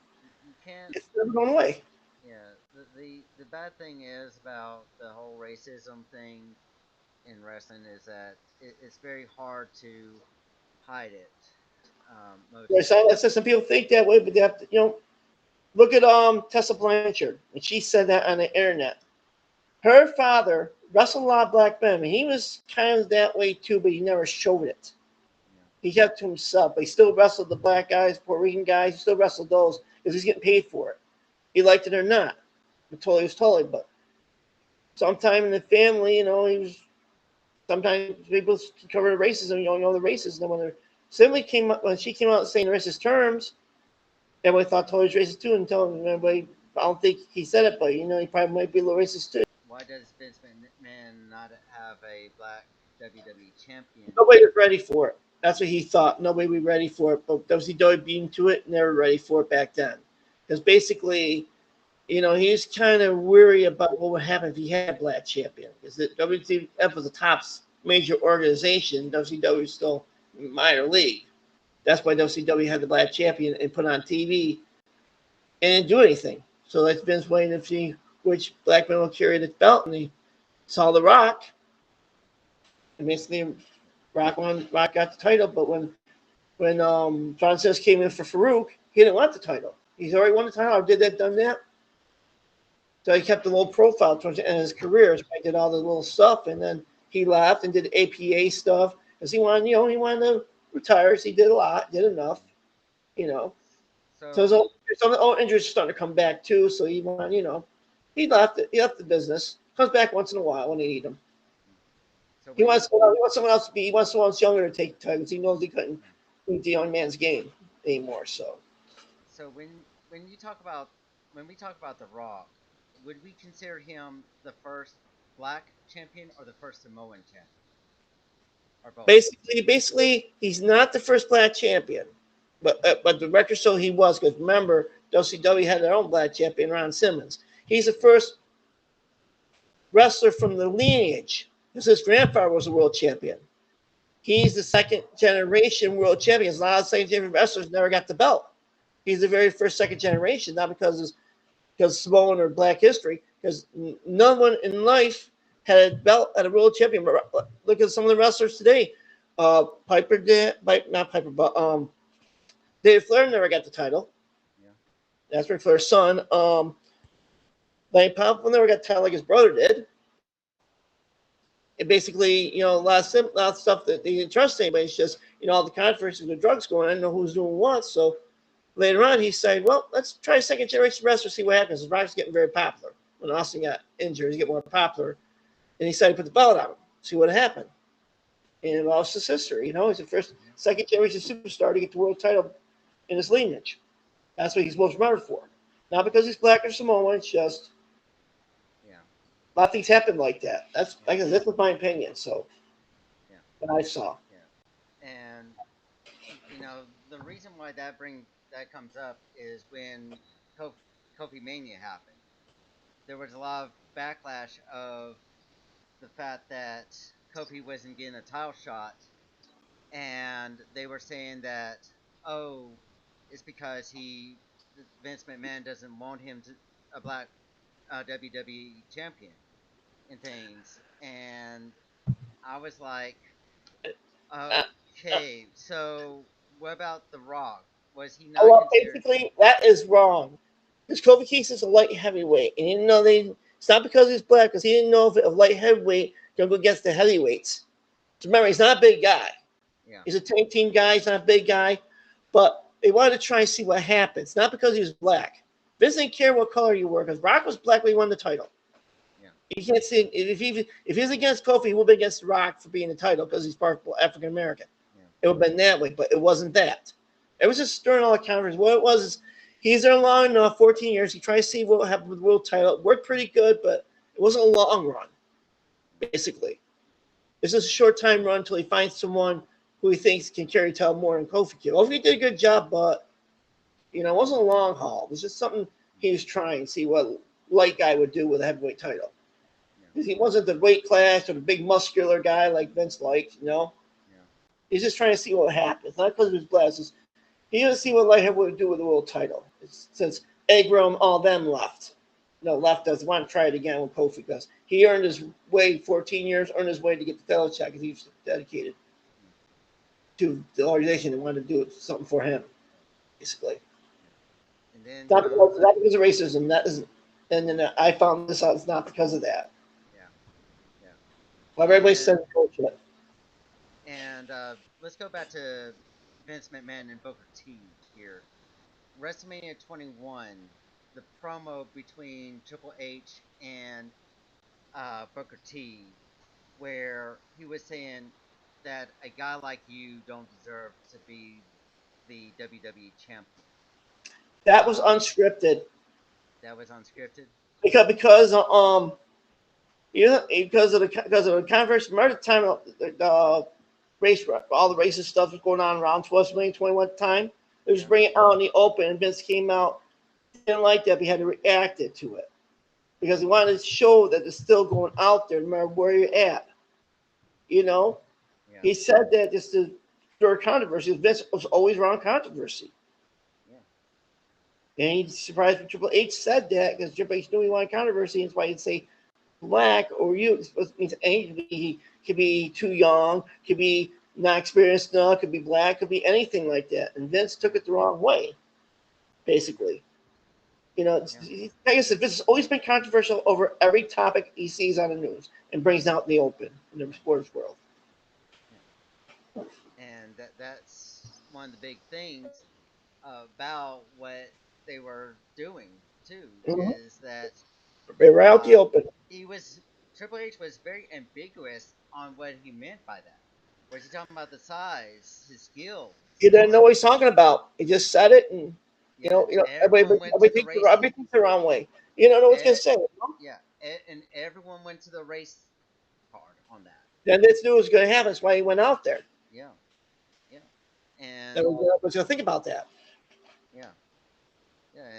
Speaker 1: you can't.
Speaker 2: It's never going away.
Speaker 1: Yeah, the bad thing is about the whole racism thing in wrestling is that it's very hard to hide it. Most
Speaker 2: Right, so some people think that way, but they have to, you know, look at Tessa Blanchard, and she said that on the internet. Her father wrestled a lot of black men. I mean, he was kind of that way too, but he never showed it.
Speaker 1: yeah,
Speaker 2: He kept to himself. But he still wrestled the black guys, Puerto Rican guys. He still wrestled those because he's getting paid for it. He liked it or not. He was totally. But sometime in the family, you know, he was. Sometimes people cover the racism. You don't know the racism. And when when she came out saying racist terms, everybody thought Tony was racist too. Until everybody, I don't think he said it, but you know, he probably might be a little racist too.
Speaker 1: why does Vince McMahon not have a black WWE champion?
Speaker 2: Nobody was ready for it. That's what he thought. Nobody was ready for it. But WCW beat him to it, and they were ready for it back then. Because basically, you know, he was kind of worried about what would happen if he had a black champion. Because the WWF was the top major organization. WCW was still minor league. That's why WCW had the black champion and put on TV and didn't do anything. So that's Vince waiting to see which black man will carry the belt. And he saw The Rock. And basically, Rock got the title. But when Francis came in for Farouk, he didn't want the title. He's already won the title. I did that, done that. So he kept a low profile towards the end of his career. So he did all the little stuff, and then he left and did APA stuff because he wanted, you know, he wanted to retire. So he did a lot, did enough, you know. So
Speaker 1: So
Speaker 2: some of the old injuries are starting to come back too. So he wanted, you know, he left it. He left the business. Comes back once in a while when they need him.
Speaker 1: so
Speaker 2: He
Speaker 1: when you
Speaker 2: wants someone else to be. He wants someone else younger to take the titles. He knows he couldn't beat the young man's game anymore. So
Speaker 1: so when you talk about when we talk about The Rock, would we consider him the first black champion or the first Samoan champion or both?
Speaker 2: basically, he's not the first black champion, but the record show he was. Because remember, WCW had their own black champion, Ron Simmons. He's the first wrestler from the lineage, because his grandfather was a world champion. He's the second generation world champion. A lot of second generation wrestlers never got the belt. He's the very first second generation, not because Samoan or Black history, because no one in life had a belt at a world champion. Look at some of the wrestlers today. Piper did, not Piper, but David Flair never got the title.
Speaker 1: Yeah.
Speaker 2: That's Ric Flair's son. Like Pop never got the title like his brother did. It basically, a lot of stuff that they didn't trust anybody. It's just, all the controversies with drugs going on, know who's doing what. So later on, he said, well, let's try second generation wrestler, see what happens. Rock's getting very popular. When Austin got injured, he's getting more popular. And he decided to put the belt on him, see what happened. And it lost his history. He's the first,
Speaker 1: Mm-hmm.
Speaker 2: second generation superstar to get the world title in his lineage. That's what he's most remembered for. Not because he's black or Samoan, it's just
Speaker 1: Yeah.
Speaker 2: a lot of things happen like that. That's
Speaker 1: Yeah.
Speaker 2: like that's my opinion. So
Speaker 1: Yeah.
Speaker 2: what I saw.
Speaker 1: Yeah. And the reason why that comes up is when Kofi Mania happened. There was a lot of backlash of the fact that Kofi wasn't getting a title shot, and they were saying that, oh, it's because Vince McMahon doesn't want him to a black WWE champion and things, and I was like,
Speaker 2: Uh, uh,
Speaker 1: okay, so what about The Rock? Was he not
Speaker 2: well,
Speaker 1: considered?
Speaker 2: basically, that is wrong. Because Kobe Keith is a light heavyweight, and you know it's not because he's black, because he didn't know if a light heavyweight can go against the heavyweights. So remember, he's not a big guy.
Speaker 1: Yeah,
Speaker 2: He's a tag team guy. He's not a big guy, but they wanted to try and see what happens. Not because he was black. Vince didn't care what color you were, because Rock was black when he won the title.
Speaker 1: yeah,
Speaker 2: You can't see if he's against Kofi, he would be against Rock for being the title because he's part African American.
Speaker 1: yeah,
Speaker 2: It would have been that way, but it wasn't that. It was just stirring all the controversy. What it was is he's there long enough, 14 years. He tried to see what would happen with the world title. It worked pretty good, but it wasn't a long run, basically. It's just a short time run until he finds someone who he thinks can carry the title more than Kofi can. Kofi did a good job, but it wasn't a long haul. It was just something he was trying to see what light guy would do with a heavyweight title.
Speaker 1: yeah,
Speaker 2: Because he wasn't the weight class or the big. Guy like Vince liked.
Speaker 1: yeah,
Speaker 2: He's just trying to see what happens, not because of his glasses. He doesn't see what light heavyweight would do with the world title. Since Egrom, all them left. No, left doesn't want to try it again with Kofi because he earned his way 14 years, earned his way to get the title shot because he was dedicated
Speaker 1: yeah,
Speaker 2: to the organization and wanted to do something for him, basically.
Speaker 1: yeah. And then
Speaker 2: Not because of racism. That is, and then I found this out. It's not because of that.
Speaker 1: yeah, yeah,
Speaker 2: Well, everybody
Speaker 1: and
Speaker 2: said bullshit.
Speaker 1: let's go back to Vince McMahon and Booker T here. WrestleMania 21, the promo between Triple H and Booker T, where he was saying that a guy like you don't deserve to be the WWE champion.
Speaker 2: That was
Speaker 1: Uh,
Speaker 2: unscripted
Speaker 1: that was unscripted.
Speaker 2: because because of the controversy. Remember the time the race all the racist stuff was going on around WrestleMania 21 time. It was
Speaker 1: Yeah,
Speaker 2: bringing it out in the open, and Vince came out didn't like that, but he had to react it to it because he wanted to show that it's still going out there, no matter where you're at. You know,
Speaker 1: yeah,
Speaker 2: he said that just to stir controversy. Vince was always around controversy,
Speaker 1: yeah,
Speaker 2: and he's surprised when Triple H said that because Triple H knew he wanted controversy. That's why he'd say black or you. It means he could be too young, could be not experienced enough, could be black, could be anything like that. And Vince took it the wrong way, basically.
Speaker 1: yeah,
Speaker 2: Like I said, Vince has always been controversial over every topic he sees on the news and brings out in the open in the sports world.
Speaker 1: yeah. And that's one of the big things about what they were doing too
Speaker 2: Mm-hmm.
Speaker 1: is that
Speaker 2: Right out the
Speaker 1: uh,
Speaker 2: open.
Speaker 1: he was Triple H was very ambiguous on what he meant by that. Was he talking about the size, his skills?
Speaker 2: He didn't know what he's talking about. He just said it, and
Speaker 1: Yeah, everyone went to the race.
Speaker 2: everybody thinks the wrong way. You don't know what he's gonna
Speaker 1: E-
Speaker 2: say.
Speaker 1: yeah, and everyone went to the race part on that.
Speaker 2: Then this knew it was gonna happen. That's why he went out there.
Speaker 1: Yeah, yeah,
Speaker 2: That
Speaker 1: and
Speaker 2: was gonna think about that.
Speaker 1: yeah, yeah,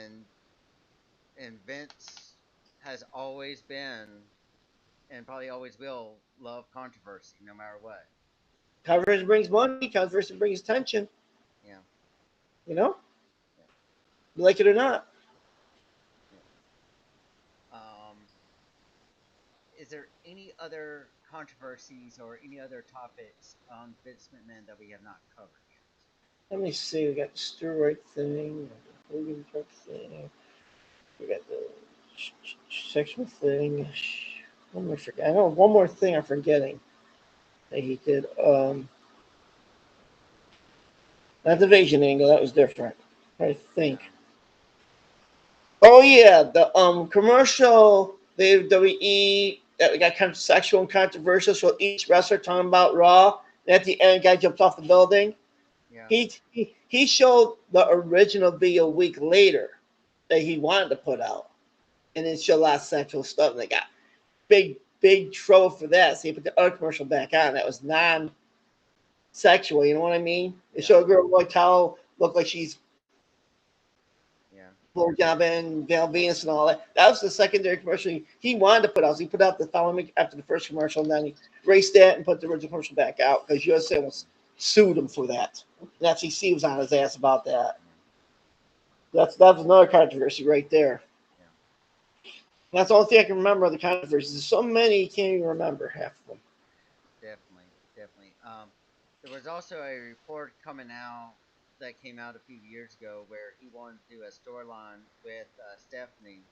Speaker 1: and Vince has always been and probably always will love controversy no matter what.
Speaker 2: Controversy brings money. Controversy brings attention.
Speaker 1: Yeah,
Speaker 2: You know,
Speaker 1: yeah,
Speaker 2: like it or not.
Speaker 1: yeah. Um, is there any other controversies or any other topics on Vince McMahon that we have not covered yet?
Speaker 2: Let me see. We got the steroid thing, the Hogan truck thing. We got the sexual thing. What am I forgetting? I know one more thing I'm forgetting that he did. Not the Asian angle. That was different. I think.
Speaker 1: Yeah,
Speaker 2: Oh yeah, the commercial the WWE that got kind of sexual and controversial. So each wrestler talking about Raw, and at the end, guy jumps off the building.
Speaker 1: yeah,
Speaker 2: He showed the original video a week later that he wanted to put out, and then showed a lot of sexual stuff. And they got big troll for that. So he put the other commercial back on that was non-sexual. You know what I mean? It
Speaker 1: yeah,
Speaker 2: showed a girl with a white towel look like she's
Speaker 1: yeah,
Speaker 2: Lord Gavin, Val Venus, and all that. That was the secondary commercial he wanted to put out. So he put out the following after the first commercial, and then he erased that and put the original commercial back out because USA was sued him for that. The FCC was on his ass about that.
Speaker 1: yeah,
Speaker 2: That's another controversy right there.
Speaker 1: yeah.
Speaker 2: That's the only thing I can remember of the controversies. There's so many you can't even remember half of them.
Speaker 1: Definitely, definitely. There was also a report coming out that came out a few years ago where he wanted to do a storyline with Stephanie,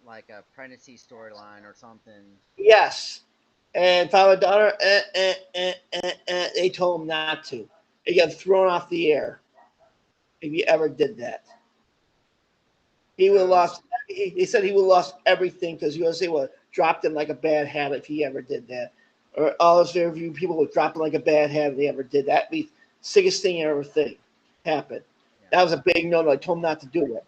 Speaker 1: like a pregnancy storyline or something.
Speaker 2: Yes, and father daughter, they told him not to. He got thrown off the air if you ever did that. He would have
Speaker 1: So
Speaker 2: lost. He said he would have lost everything because USA would have dropped him like a bad habit if he ever did that. Or all his interview people would drop him like a bad habit if they ever did that. That'd be the sickest thing ever think happened.
Speaker 1: yeah,
Speaker 2: That was a big no. I told him not to do it.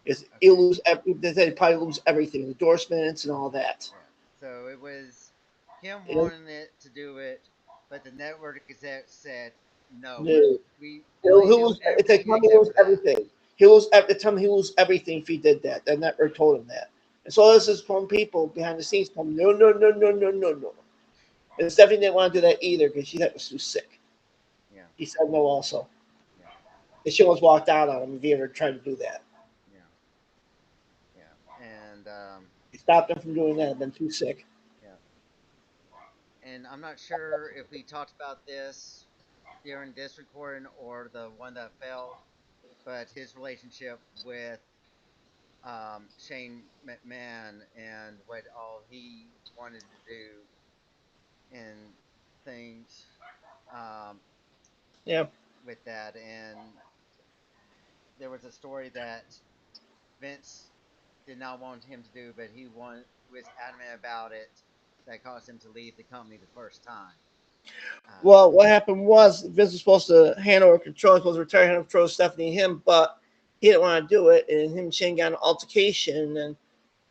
Speaker 2: Because he'll
Speaker 1: okay,
Speaker 2: lose. They said he'd probably lose everything, endorsements and all that.
Speaker 1: yeah. So it was him
Speaker 2: You know,
Speaker 1: wanting it to do it, but the network exec said no.
Speaker 2: no.
Speaker 1: We
Speaker 2: He'll,
Speaker 1: only
Speaker 2: he'll
Speaker 1: do
Speaker 2: lose. It's like
Speaker 1: everything
Speaker 2: time he'll
Speaker 1: except
Speaker 2: lose
Speaker 1: for that.
Speaker 2: everything. He'll lose. Tell him he'll lose everything if he did that. The network told him that. And so this is from people behind the scenes. From no. And Stephanie didn't want to do that either because she thought it was too sick.
Speaker 1: Yeah,
Speaker 2: He said no also.
Speaker 1: yeah,
Speaker 2: And she almost walked out on him if he ever tried to do that.
Speaker 1: yeah, yeah, and
Speaker 2: He stopped him from doing that. Had been too sick.
Speaker 1: yeah, and I'm not sure if we talked about this during this recording or the one that fell, but his relationship with Shane McMahon and what all he wanted to do and things um,
Speaker 2: Yeah.
Speaker 1: with that. And there was a story that Vince did not want him to do, but he was adamant about it. That caused him to leave the company the first time.
Speaker 2: Well, what happened was Vince was supposed to hand over control, supposed to retire, hand over control to Stephanie and him, but he didn't want to do it. And him and Shane got an altercation, and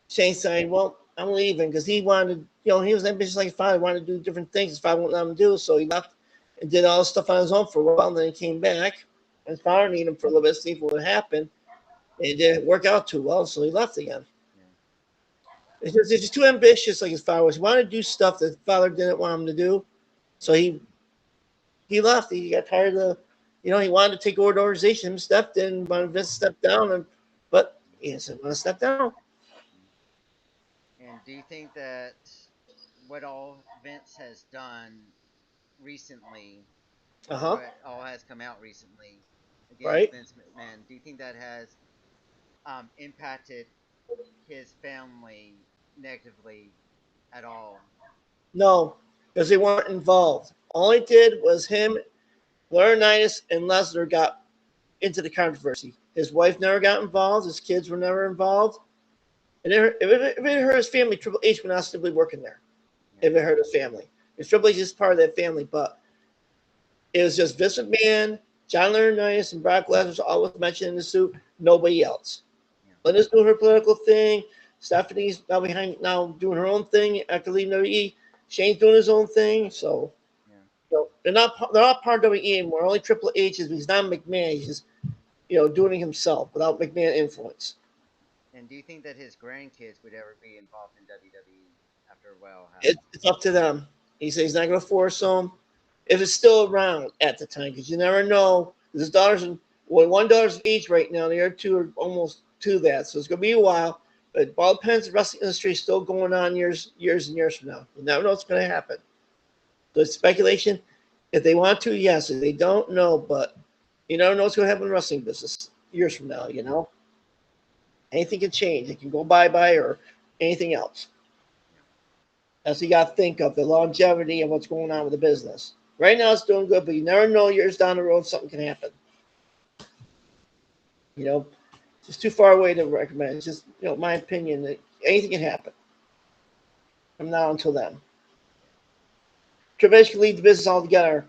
Speaker 2: Shane saying, "Well, I'm leaving," because he wanted, he was ambitious like his father, wanted to do different things his father wouldn't let him do. So he left and did all this stuff on his own for a while. And then he came back. And his father needed him for a little bit to see what would happen. And it didn't work out too well, so he left again.
Speaker 1: Yeah,
Speaker 2: It's just too ambitious, like his father was. He wanted to do stuff that his father didn't want him to do. So
Speaker 1: yeah,
Speaker 2: he left. He got tired of, he wanted to take over the organization. Him stepped in, wanted Vince to step down, but he didn't want to step down.
Speaker 1: yeah. And do you think that what all Vince has done recently,
Speaker 2: Uh huh.
Speaker 1: what all has come out recently against
Speaker 2: Right.
Speaker 1: Vince McMahon, do you think that has impacted his family negatively at all?
Speaker 2: No, because they weren't involved. All he did was him, Laurinaitis, and Lesnar got into the controversy. His wife never got involved. His kids were never involved. And if it hurt his family, Triple H would not still be working there.
Speaker 1: Yeah,
Speaker 2: If it hurt his family, because Triple H is part of that family. But it was just Vince McMahon, John Laurinaitis, and Brock Lesnar always mentioned in the suit. Nobody else.
Speaker 1: yeah,
Speaker 2: Linda's doing her political thing. Stephanie's now doing her own thing after leaving WWE. Shane's doing his own thing. So
Speaker 1: yeah.
Speaker 2: they're not part of WWE anymore. Only Triple H is. He's not McMahon. He's just doing it himself without McMahon influence.
Speaker 1: And do you think that his grandkids would ever be involved in WWE after a while
Speaker 2: It's up to them. He says he's not going to force them if it's still around at the time because you never know. His daughter's one daughter's age right now. The other two are almost to that, so it's going to be a while. But it all depends. The wrestling industry is still going on years and years from now. You never know what's going to happen. So it's speculation. If they want to, yes. If they don't, no. But you never know what's going to happen in the wrestling business years from now. You know, anything can change. It can go bye or anything else. That's what you got to think of, the longevity of what's going on with the business. Right now it's doing good, but you never know years down the road something can happen. You know, it's too far away to recommend. It's just, my opinion that anything can happen from now until then. Triple H can leave the business altogether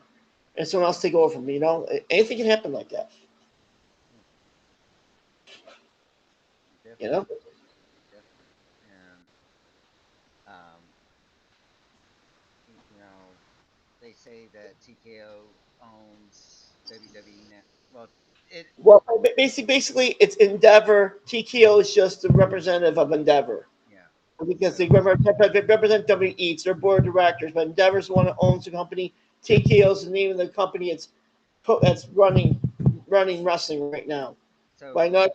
Speaker 2: and someone else take over from me. Anything can happen like that.
Speaker 1: Definitely.
Speaker 2: You know?
Speaker 1: Definitely. And, um, they say that TKO owns WWE now. Well, it,
Speaker 2: Well, basically, it's Endeavor. TKO is just the representative of Endeavor.
Speaker 1: yeah.
Speaker 2: Because
Speaker 1: So,
Speaker 2: they represent WWE. It's their board of directors, but Endeavor's the one that owns the company. TKO is the name of the company that's running wrestling right now.
Speaker 1: so
Speaker 2: By not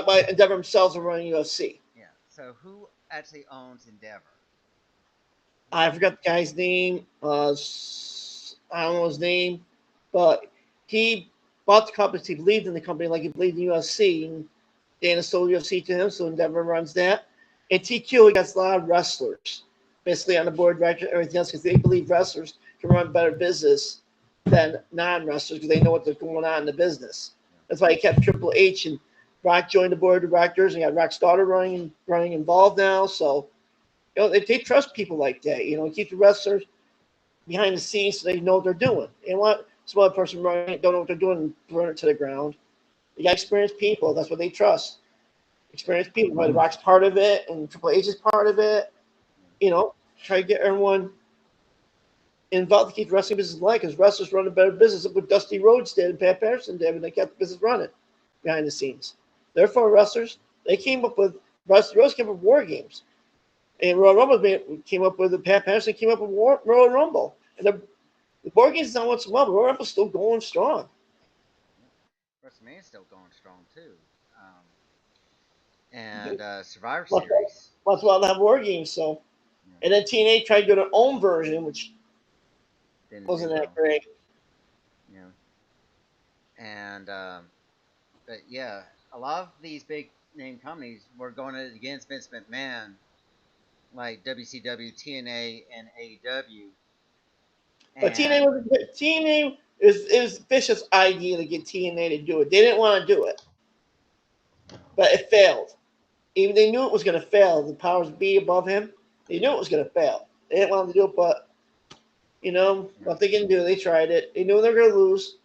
Speaker 2: by Endeavor themselves are running UFC.
Speaker 1: yeah. So who actually owns Endeavor?
Speaker 2: I forgot the guy's name. I don't know his name, but he bought the company. He believed in the company like he believed in UFC. And Dana sold UFC to him, so Endeavor runs that. And TQ, he got a lot of wrestlers basically on the board, director, everything else, because they believe wrestlers can run better business than non-wrestlers because they know what's going on in the business. That's why he kept Triple H and Rock joined the board of directors, and got Rock's daughter running involved now. So they trust people like that. Keep the wrestlers behind the scenes so they know what they're doing. And what some other person running don't know what they're doing and burn it to the ground. You got experienced people. That's what they trust. Experienced people. Right? Rock's part of it, and Triple H is part of it. Try to get everyone involved to keep the wrestling business alive because wrestlers run a better business than what Dusty Rhodes did and Pat Patterson did when they kept the business running behind the scenes. Therefore, wrestlers, they came up with, Dusty Rhodes came up with War Games. And Royal Rumble came up with, Pat Patterson came up with Royal Rumble. And the War Games is not what's well, but Royal Rumble's still going strong.
Speaker 1: WrestleMania's still going strong too. And Survivor
Speaker 2: Lots
Speaker 1: Series.
Speaker 2: well to have War Games, so.
Speaker 1: Yeah.
Speaker 2: And then TNA tried to do their own version, which
Speaker 1: Didn't do
Speaker 2: wasn't
Speaker 1: well.
Speaker 2: that great.
Speaker 1: Yeah. And but yeah, a lot of these big name companies were going against Vince McMahon, like WCW, TNA, and AEW.
Speaker 2: But
Speaker 1: And
Speaker 2: TNA is Bishop's idea to get TNA to do it. They didn't want to do it, but it failed. Even they knew it was going to fail. The powers be above him, they knew it was going to fail. They didn't want to do it, but what they can do. They tried it. They knew they were going to lose.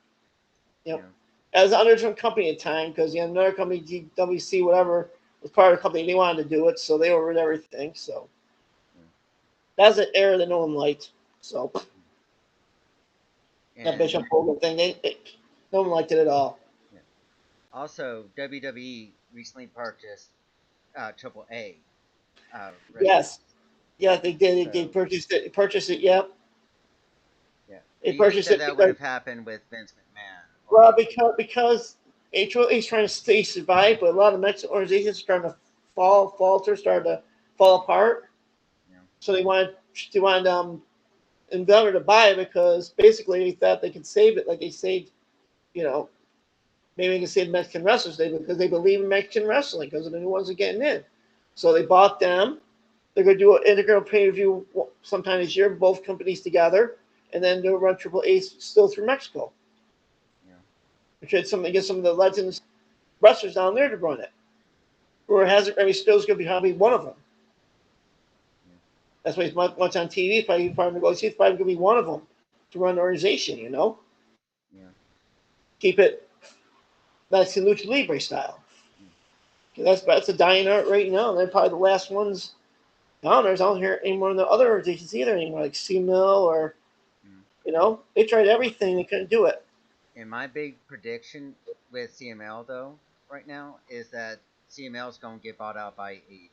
Speaker 2: As an underdog company at the time, because another company, GWC, whatever, was part of the company. They wanted to do it, so they overrid everything. So that's an error that no one liked. So that Bishop Hogan thing, no one liked it at all.
Speaker 1: Yeah. Also, WWE recently purchased Triple A.
Speaker 2: Yes, yeah, they did.
Speaker 1: So,
Speaker 2: They purchased it. Purchased it. Yep.
Speaker 1: yeah.
Speaker 2: They
Speaker 1: Do you think
Speaker 2: purchased
Speaker 1: that
Speaker 2: it
Speaker 1: that would
Speaker 2: because
Speaker 1: have happened with Vince McMahon?
Speaker 2: well, because he's trying to stay survive, but a lot of Mexican organizations are starting to falter, starting to fall apart. So they wanted Endeavor to buy it because basically they thought they could save it, like they saved, maybe they can save Mexican wrestlers because they believe in Mexican wrestling because of the new ones that are getting in. So they bought them. They're going to do an integral pay-per-view sometime this year, both companies together, and then they'll run Triple A still through Mexico. Which had get some of the legends wrestlers down there to run it. Or hasn't Remy Stills going to be probably one of them. That's why he's much on TV. Probably probably going to be one of them to run the organization. Keep it Mexican Lucha Libre style. That's a dying art right now. They're probably the last ones down there. I don't hear any more of the other organizations either anymore, like C-Mill or they tried everything. They couldn't do it.
Speaker 1: And my big prediction with CML though right now is that CML is going to get bought out by AEW.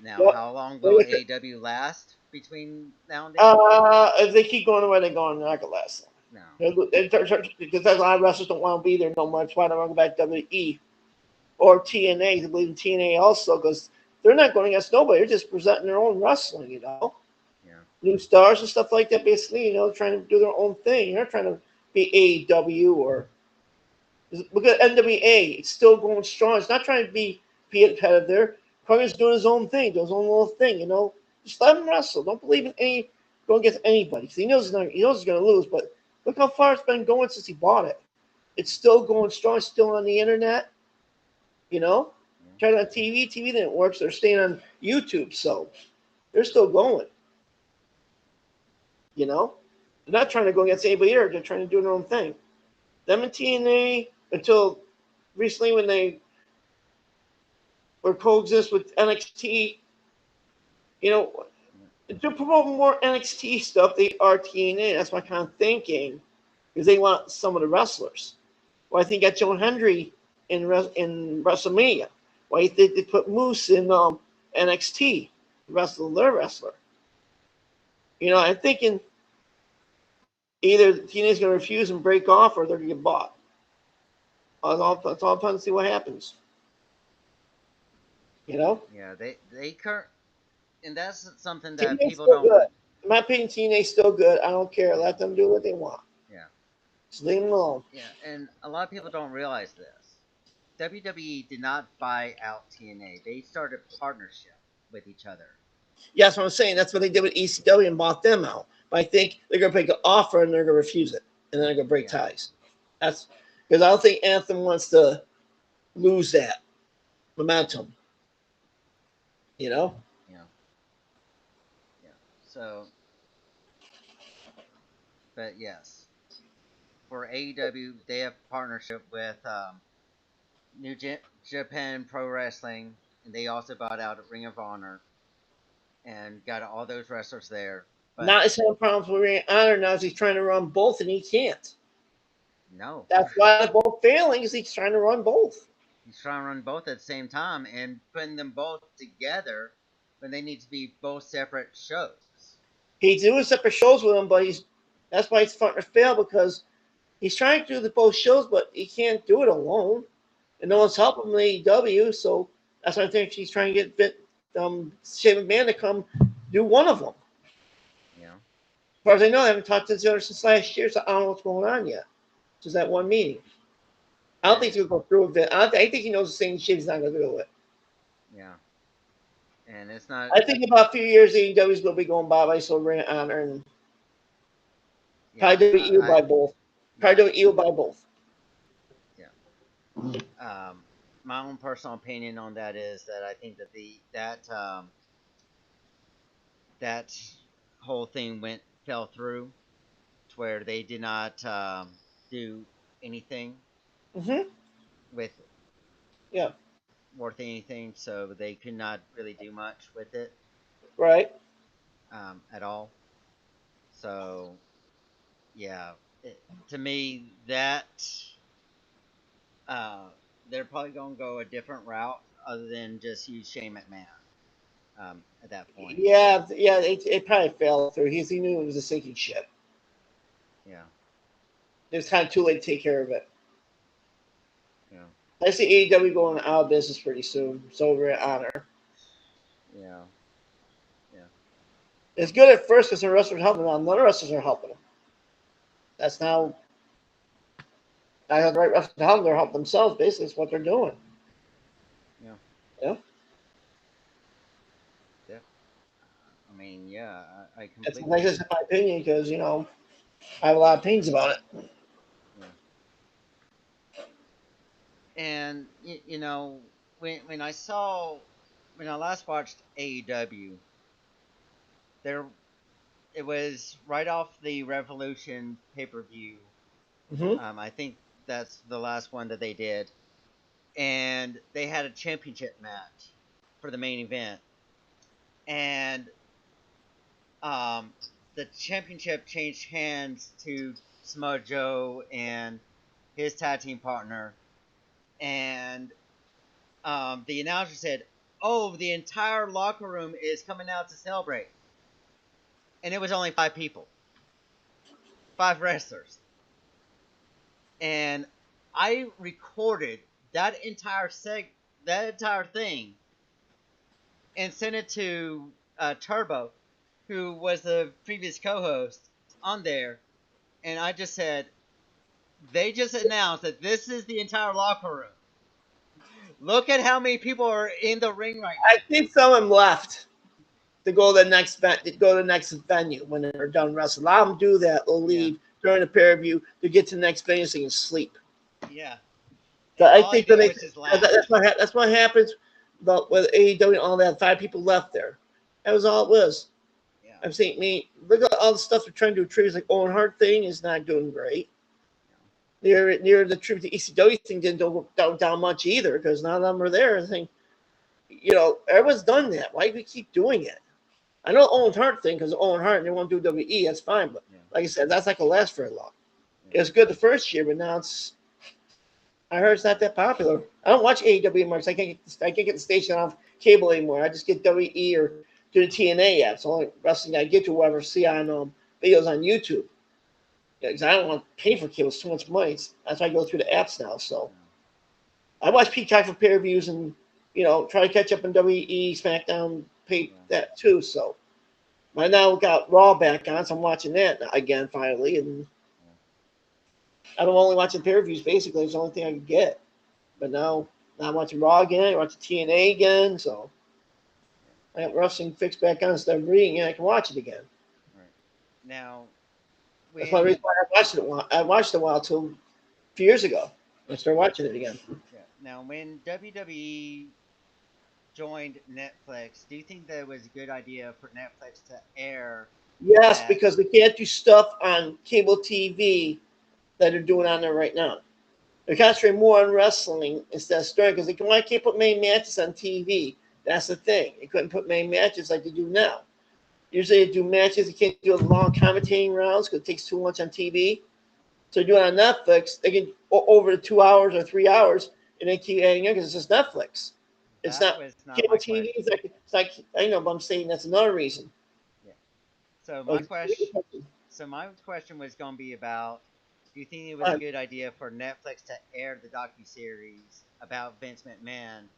Speaker 1: Now, how long will AEW last between now and then?
Speaker 2: If they keep going the way they're going, they're not gonna last.
Speaker 1: No,
Speaker 2: Because a lot of wrestlers don't want to be there no more. That's why they want to go back to WWE. or TNA. They believe in TNA also because they're not going against nobody. They're just presenting their own wrestling,
Speaker 1: Yeah.
Speaker 2: New stars and stuff like that. Basically, trying to do their own thing. They're not trying to be AEW or look at NWA. It's still going strong. It's not trying to be competitive there. Hogan's doing his own thing, doing his own little thing. Just let him wrestle. Don't believe in any going against anybody. He knows he's going to lose. But look how far it's been going since he bought it. It's still going strong. It's still on the internet. You know,
Speaker 1: Yeah.
Speaker 2: Tried on TV. TV didn't work, so they're staying on YouTube. So they're still going. They're not trying to go against anybody here. They're trying to do their own thing. Them and TNA until recently when they were coexist with NXT. You know, to promote more NXT stuff, they are TNA. That's my kind of thinking, because they want some of the wrestlers. Well, I think got Joe Hendry in WrestleMania. Why you think they put Moose in NXT, wrestle their wrestler? I'm thinking either TNA's going to refuse and break off, or they're going to get bought. That's all I'm trying to see what happens.
Speaker 1: Yeah. They current, and that's something that
Speaker 2: TNA's
Speaker 1: people
Speaker 2: still
Speaker 1: don't.
Speaker 2: good. In my opinion, TNA's still good. I don't care. Let them do what they want.
Speaker 1: Yeah.
Speaker 2: Just leave them alone.
Speaker 1: Yeah. And a lot of people don't realize this. WWE did not buy out TNA. They started partnership with each other.
Speaker 2: Yeah, that's what I'm saying. That's what they did with ECW and bought them out. But I think they're going to make an offer and they're going to refuse it. And then they're going to break
Speaker 1: Yeah.
Speaker 2: ties. That's because I don't think Anthem wants to lose that momentum. You know?
Speaker 1: Yeah. Yeah. So, but yes, for AEW, they have partnership with Japan Pro Wrestling, and they also bought out Ring of Honor and got all those wrestlers there. But
Speaker 2: Not he's having problems with Ring of Honor now. He's trying to run both and he can't.
Speaker 1: no,
Speaker 2: That's why they're both failing. Is he's trying to run both.
Speaker 1: he's trying to run both at the same time and putting them both together when they need to be both separate shows.
Speaker 2: He's doing separate shows with him, but that's why he's starting to fail because he's trying to do the both shows, but he can't do it alone. And no one's helping him in AEW, so that's why I think she's trying to get Shane McMahon to come do one of them.
Speaker 1: Yeah.
Speaker 2: As far as I know, I haven't talked to the other since last year, so I don't know what's going on yet. Just that one meeting. I don't think he'll go through with it. I think he knows the same shit he's not going to do it.
Speaker 1: Yeah. And it's not.
Speaker 2: I think about a few years, AEW's going to be going bye-bye, so Ring of Honor and
Speaker 1: Yeah.
Speaker 2: probably do it you by both.
Speaker 1: Yeah.
Speaker 2: Probably do it you by both.
Speaker 1: Yeah. My own personal opinion on that is that I think that that whole thing fell through to where they did not do anything
Speaker 2: Mm-hmm.
Speaker 1: with
Speaker 2: Yeah.
Speaker 1: worth anything, so they could not really do much with it
Speaker 2: Right.
Speaker 1: at all. So yeah, to me that uh, they're probably gonna go a different route other than just use Shane McMahon at that point.
Speaker 2: Yeah. Yeah. It probably fell through. He knew it was a sinking ship.
Speaker 1: Yeah,
Speaker 2: It was kind of too late to take care of it.
Speaker 1: yeah,
Speaker 2: I see AEW going out of business pretty soon. So Ring of Honor.
Speaker 1: yeah, yeah,
Speaker 2: It's good at first because the wrestlers are helping them. None of the wrestlers are helping them. That's now I have the right wrestlers to help them. They're helping themselves. Basically, it's what they're doing.
Speaker 1: yeah,
Speaker 2: Yeah,
Speaker 1: yeah. I mean, yeah, I
Speaker 2: that's
Speaker 1: completely
Speaker 2: just my opinion because I have a lot of opinions about it.
Speaker 1: yeah. And when when I last watched AEW, there it was right off the Revolution pay per view.
Speaker 2: Mm-hmm.
Speaker 1: I think that's the last one that they did, and they had a championship match for the main event, and um, the championship changed hands to Samoa Joe and his tag team partner, and the announcer said, "Oh, the entire locker room is coming out to celebrate," and it was only 5 people, 5 wrestlers, and I recorded that entire thing and sent it to Turbo, who was the previous co-host on there, and I just said, they just announced that this is the entire locker room. Look at how many people are in the ring right
Speaker 2: I
Speaker 1: now.
Speaker 2: think some of them left to go to the next go to the next venue when they're done wrestling. A lot of them do that. They'll
Speaker 1: Yeah,
Speaker 2: leave during the pay per view to get to the next venue so they can sleep.
Speaker 1: yeah.
Speaker 2: So
Speaker 1: And
Speaker 2: I
Speaker 1: all I
Speaker 2: think that
Speaker 1: did was just laugh.
Speaker 2: that's what happens. But with AEW and all that, 5 people left there. That was all it was.
Speaker 1: Yeah,
Speaker 2: I'm saying, me look at all the stuff they're trying to do. Tributes like Owen Hart thing is not doing great.
Speaker 1: yeah,
Speaker 2: Near the tribute to ECW thing didn't go down much either because none of them are there. I think everyone's done that. Why do we keep doing it? I know Owen Hart thing because Owen Hart and they want to do WWE. That's fine, but
Speaker 1: yeah,
Speaker 2: like I said, that's not gonna last very long.
Speaker 1: yeah.
Speaker 2: It was good the first year, but now I heard it's not that popular. I don't watch AEW much. I can't get the station off cable anymore. I just get WWE or do the TNA apps. The only wrestling I get to whoever see on videos on YouTube. Because I don't want to pay for cable. It's too much money. That's why I go through the apps now. So
Speaker 1: Yeah.
Speaker 2: I watch Peacock for pay per views and try to catch up on WWE, SmackDown, pay
Speaker 1: Yeah.
Speaker 2: that too. So I now got Raw back on, so I'm watching that again finally. And
Speaker 1: Yeah.
Speaker 2: I'm only watching pay per views basically. It's the only thing I can get. But now I'm watching Raw again. I watch TNA again. So
Speaker 1: Yeah.
Speaker 2: I got wrestling fixed back on instead of reading it. I can watch it again.
Speaker 1: Right. Now,
Speaker 2: That's one reason
Speaker 1: when
Speaker 2: why I watched it. I watched it a while till a few years ago. I started watching it again.
Speaker 1: yeah, now when WWE joined Netflix, do you think that it was a good idea for Netflix to air
Speaker 2: Yes,
Speaker 1: that?
Speaker 2: because they can't do stuff on cable TV that they're doing on there right now. They're concentrating more on wrestling instead of story because why can't put main matches on TV? That's the thing. They couldn't put main matches like they do now. Usually they do matches. They can't do long commentating rounds because it takes too much on TV. So they do it on Netflix. They can over 2 hours or 3 hours, and they keep adding in because it's just Netflix. It's
Speaker 1: That
Speaker 2: not
Speaker 1: was not
Speaker 2: cable
Speaker 1: my
Speaker 2: TV.
Speaker 1: question.
Speaker 2: It's like I know, but I'm saying that's another reason.
Speaker 1: Yeah. So
Speaker 2: Oh,
Speaker 1: my question was going to be about: do you think it was a good idea for Netflix to air the docu series about Vince McMahon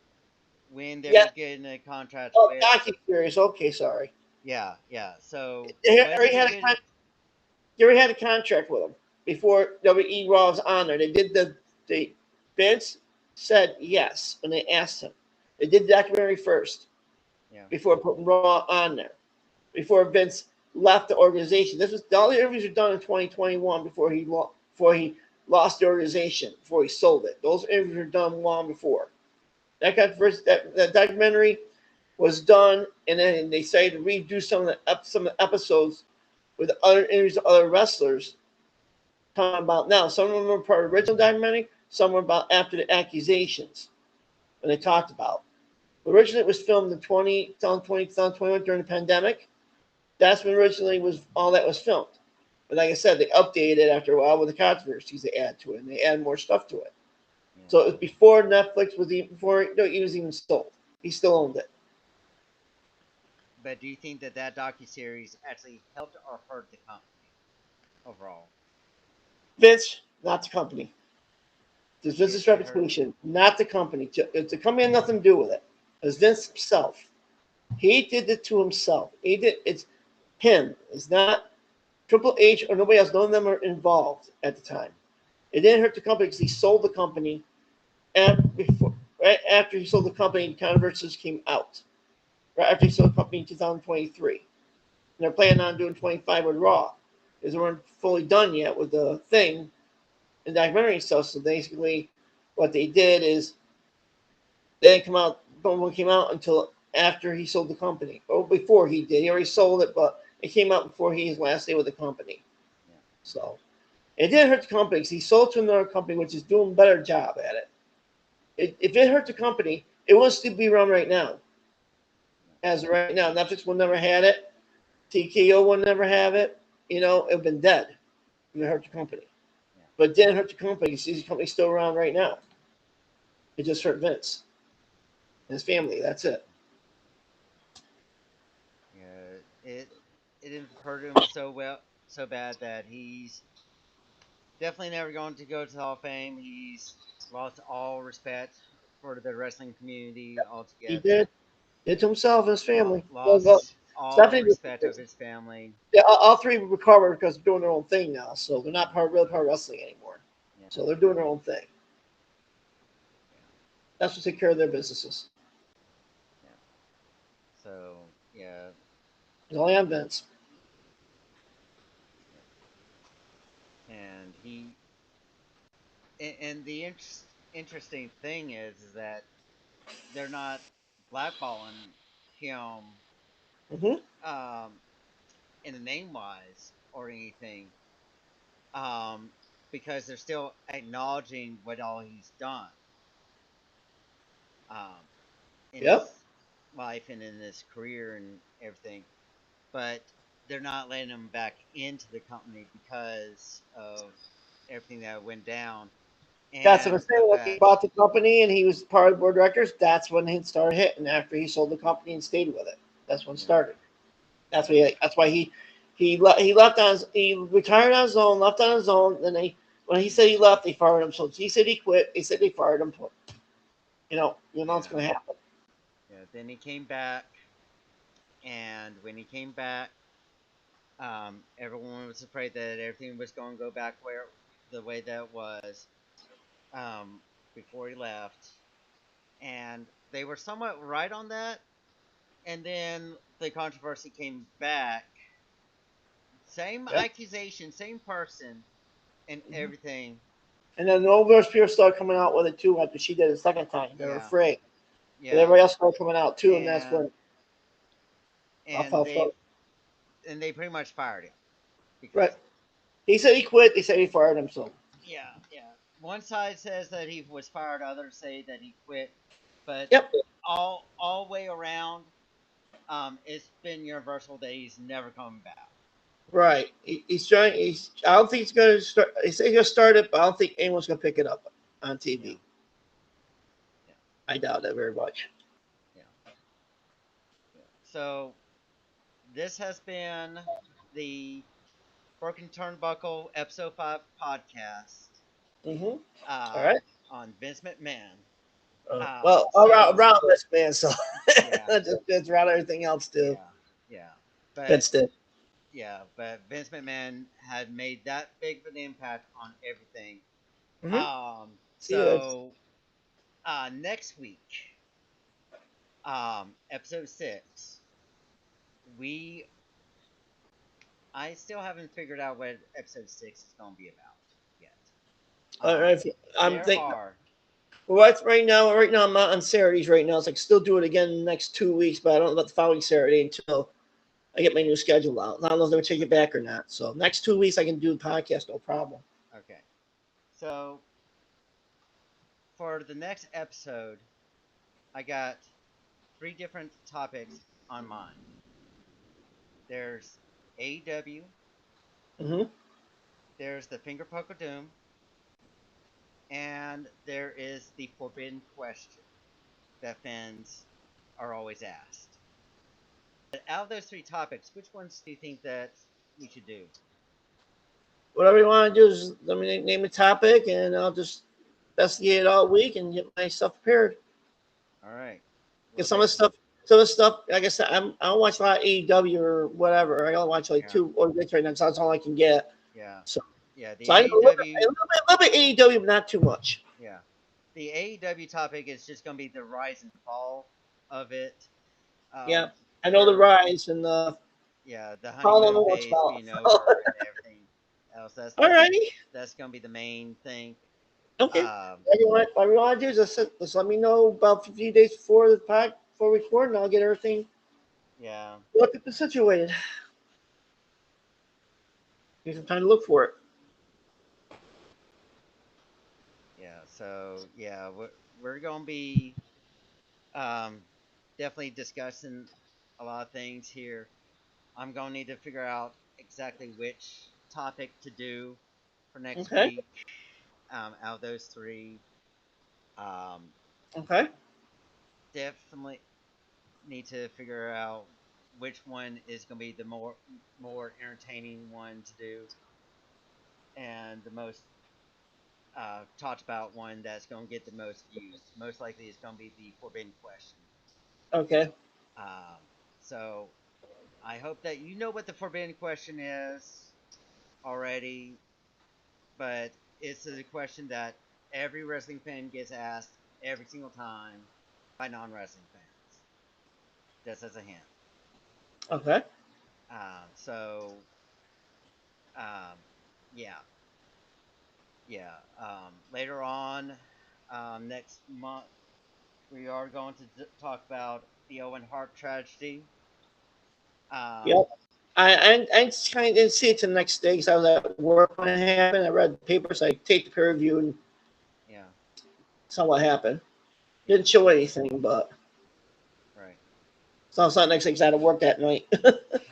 Speaker 1: when they
Speaker 2: yeah.
Speaker 1: were getting a contract
Speaker 2: Oh,
Speaker 1: with?
Speaker 2: docu series. Okay, sorry.
Speaker 1: Yeah, yeah. So
Speaker 2: They
Speaker 1: was
Speaker 2: already
Speaker 1: it a
Speaker 2: had a
Speaker 1: good?
Speaker 2: they already had a contract with them before WWE Raw was on there. They did the Vince said yes when they asked him. They did the documentary first
Speaker 1: Yeah,
Speaker 2: before putting Raw on there. Before Vince left the organization. This was all the interviews were done in 2021 before he lost the organization, before he sold it. Those interviews were done long before. That got first that documentary was done, and then they decided to redo some of the episodes with other interviews with other wrestlers talking about now. Some of them were part of the original documentary, some were about after the accusations when they talked about. Originally, it was filmed in 2021 during the pandemic. That's when originally was all that was filmed. But like I said, they updated it after a while with the controversies they add to it, and they add more stuff to it.
Speaker 1: yeah.
Speaker 2: So it was before Netflix was even before he was even sold. He still owned it.
Speaker 1: But do you think that that docu series actually helped or hurt the company overall?
Speaker 2: Vince, not the company. This business
Speaker 1: It hurt.
Speaker 2: reputation, not the company. The company had nothing to do with it. It was Vince himself. He did it to himself. He did it's him. It's not Triple H or nobody else. None of them are involved at the time. It didn't hurt the company because he sold the company right after he sold the company. The controversies came out. Right after he sold the company in 2023, and they're planning on doing 25 with Raw because they weren't fully done yet with the thing and documentary stuff. So basically, what they did is they didn't come out. Bumble came out until after he sold the company. Or before he did. He already sold it, but it came out before his last day with the company.
Speaker 1: Yeah,
Speaker 2: So it didn't hurt the company because he sold to another company which is doing a better job at it. If it hurt the company, it will still be around right now.
Speaker 1: yeah,
Speaker 2: As of right now, Netflix will never had it. TKO will never have it. It would have been dead. And it hurt the company.
Speaker 1: yeah,
Speaker 2: But it didn't hurt the company. You see, the company's still around right now. It just hurt Vince and his family. That's it.
Speaker 1: yeah. It hurt him so bad that he's definitely never going to go to the Hall of Fame. He's lost all respect for the wrestling community
Speaker 2: He
Speaker 1: altogether.
Speaker 2: did. Did to himself and his family. Well,
Speaker 1: Lost all
Speaker 2: Stephanie,
Speaker 1: respect of his family.
Speaker 2: yeah, all three recovered because they're doing their own thing now. So they're not really part of wrestling anymore.
Speaker 1: Yeah,
Speaker 2: So they're doing their own thing.
Speaker 1: yeah,
Speaker 2: That's to take care of their businesses.
Speaker 1: yeah. So yeah,
Speaker 2: It's only on Vince.
Speaker 1: and and the interesting thing is that they're not blackballing him
Speaker 2: Mm-hmm.
Speaker 1: um, in the name wise or anything, um, because they're still acknowledging what all he's done um, in his
Speaker 2: Yep.
Speaker 1: life and in his career and everything, but they're not letting him back into the company because of everything that went down
Speaker 2: That's what I'm
Speaker 1: and the
Speaker 2: saying. When he
Speaker 1: fact,
Speaker 2: bought the company and he was part of the board of directors, that's when he started hitting after he sold the company and stayed with it. That's when it
Speaker 1: yeah,
Speaker 2: started.
Speaker 1: yeah,
Speaker 2: That's why he left on his, he retired on his own, left on his own. Then they when he said he left, they fired him. So he said he quit. They said they fired him. You know what's
Speaker 1: yeah,
Speaker 2: going to happen.
Speaker 1: yeah. Then he came back, and when he came back, everyone was afraid that everything was going to go back where the way that it was um, before he left, and they were somewhat right on that. And then the controversy came back. Same
Speaker 2: Yep.
Speaker 1: accusation, same person, and
Speaker 2: Mm-hmm.
Speaker 1: everything.
Speaker 2: And then the Over's Spear started coming out with it too after she did it the second time. They were
Speaker 1: Yeah,
Speaker 2: afraid. But
Speaker 1: yeah,
Speaker 2: everybody else started coming out too, and that's
Speaker 1: and
Speaker 2: when I
Speaker 1: and
Speaker 2: fell
Speaker 1: they
Speaker 2: for
Speaker 1: and they pretty much fired him because
Speaker 2: right.
Speaker 1: of it.
Speaker 2: He said he quit. They said he fired him. So
Speaker 1: Yeah, yeah. One side says that he was fired, others say that he quit, but
Speaker 2: yep.
Speaker 1: all way around, it's been universal that he's never coming back.
Speaker 2: Right. He's trying. I don't think he's going to start. He said he's going to start it, but I don't think anyone's going to pick it up on
Speaker 1: Yeah,
Speaker 2: TV.
Speaker 1: yeah,
Speaker 2: I doubt that very much.
Speaker 1: yeah, yeah. So this has been the Broken Turnbuckle Episode 5 podcast
Speaker 2: Mm-hmm. All
Speaker 1: uh,
Speaker 2: right.
Speaker 1: on Vince McMahon.
Speaker 2: Well,
Speaker 1: So,
Speaker 2: around this man, so
Speaker 1: yeah,
Speaker 2: just around everything else too.
Speaker 1: yeah, yeah. But,
Speaker 2: Vince did.
Speaker 1: yeah, but Vince McMahon had made that big of an impact on everything.
Speaker 2: Mm-hmm. He did.
Speaker 1: So, next week, episode 6, we I still haven't figured out what episode 6 is going to be about yet.
Speaker 2: All right. I'm
Speaker 1: There
Speaker 2: thinking.
Speaker 1: are,
Speaker 2: Right now, I'm not on Saturdays. Right now, it's like still do it again in the next 2 weeks, but I don't know about the following Saturday until I get my new schedule out. I don't know if they're gonna take it back or not. So next 2 weeks, I can do the podcast, no problem.
Speaker 1: okay. So, for the next episode, I got 3 different topics on mine. There's AEW,
Speaker 2: Mm-hmm.
Speaker 1: there's the Finger Poke of Doom, and there is the Forbidden Question that fans are always asked. But out of those 3 topics, which ones do you think that we should do?
Speaker 2: Whatever you want to do is let me name a topic, and I'll just investigate it all week and get my stuff prepared.
Speaker 1: All right, we'll
Speaker 2: Because some of the
Speaker 1: do.
Speaker 2: stuff, some of the stuff, like I said, I don't watch a lot of AEW or whatever. I only watch like
Speaker 1: Yeah,
Speaker 2: two or right now. So that's all I can get.
Speaker 1: yeah,
Speaker 2: So,
Speaker 1: yeah. The
Speaker 2: so I know
Speaker 1: AEW,
Speaker 2: a little bit AEW, but not too much.
Speaker 1: yeah, the AEW topic is just going to be the rise and fall of it.
Speaker 2: Yeah, I know the
Speaker 1: For
Speaker 2: rise and the
Speaker 1: yeah, the
Speaker 2: I don't
Speaker 1: honeymoon
Speaker 2: know much
Speaker 1: phase
Speaker 2: about.
Speaker 1: being over and everything else.
Speaker 2: Alrighty,
Speaker 1: That's going to be the main thing.
Speaker 2: okay.
Speaker 1: Um,
Speaker 2: What we want to do is just let me know about a few days before the pack before we record, and I'll get everything
Speaker 1: yeah,
Speaker 2: look at the situated. Need some time to look for it.
Speaker 1: yeah. So yeah, we're going to be um, definitely discussing a lot of things here. I'm going to need to figure out exactly which topic to do for next
Speaker 2: Okay.
Speaker 1: week. Out of those 3, um,
Speaker 2: Okay.
Speaker 1: definitely need to figure out which one is going to be the more entertaining one to do and the most talked about one that's going to get the most views. Most likely, it's going to be the forbidden question.
Speaker 2: Okay.
Speaker 1: Um, so I hope that you know what the forbidden question is already, but it's a question that every wrestling fan gets asked every single time by non-wrestling fans. Just as a hint.
Speaker 2: Okay.
Speaker 1: So um, yeah, yeah. Later on, next month, we are going to talk about the Owen Hart tragedy. Um,
Speaker 2: Yep. I kind of didn't see it the next day because I was at work when it happened. I read the papers. I taped the peer review and
Speaker 1: yeah,
Speaker 2: saw what happened.
Speaker 1: yeah,
Speaker 2: Didn't show anything, but
Speaker 1: right.
Speaker 2: so it's not next thing 'cause I had to work that night.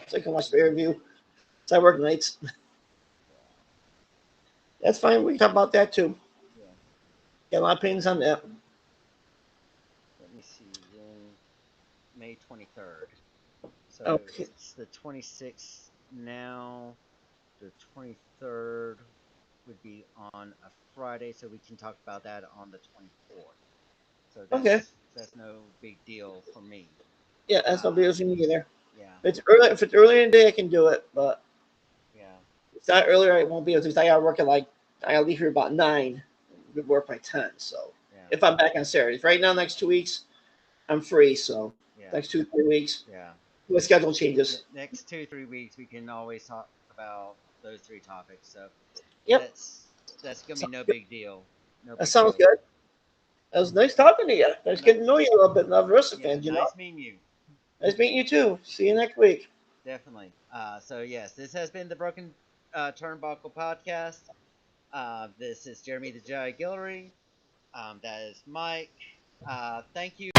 Speaker 2: So I can watch the peer review. So I work nights.
Speaker 1: Yeah,
Speaker 2: That's fine. We can talk about that too.
Speaker 1: yeah.
Speaker 2: Got a lot of opinions on that.
Speaker 1: Let me see. Then May 23rd. So
Speaker 2: Okay.
Speaker 1: it's the 26th now. The 23rd would be on a Friday, so we can talk about that on the 24th. So
Speaker 2: Okay.
Speaker 1: that's no big deal for me.
Speaker 2: Yeah, that's no big deal
Speaker 1: Um,
Speaker 2: for me either.
Speaker 1: yeah,
Speaker 2: If it's early in the day, I can do it. But
Speaker 1: yeah,
Speaker 2: if it's not earlier, I won't be able to. 'Cause I got to work at like I got to leave here about 9. We work by 10. So
Speaker 1: yeah,
Speaker 2: if I'm back on Saturdays, right now, next 2 weeks, I'm free. So
Speaker 1: yeah,
Speaker 2: next 2 3 weeks,
Speaker 1: yeah.
Speaker 2: the schedule changes.
Speaker 1: Next 2 3 weeks, we can always talk about those three topics. So
Speaker 2: Yep.
Speaker 1: that's that's gonna be
Speaker 2: Sounds
Speaker 1: no
Speaker 2: good.
Speaker 1: big deal. No
Speaker 2: That
Speaker 1: big
Speaker 2: sounds
Speaker 1: deal.
Speaker 2: good. It was nice talking to you. Nice
Speaker 1: Not,
Speaker 2: getting to know you a little bit. Love wrestling
Speaker 1: yeah,
Speaker 2: fans, you know.
Speaker 1: nice meeting you.
Speaker 2: Nice meeting you too. See you next week.
Speaker 1: Definitely. So yes, this has been the Broken Turnbuckle podcast. This is Jeremy the Jedi Guillory. That is Mike. Thank you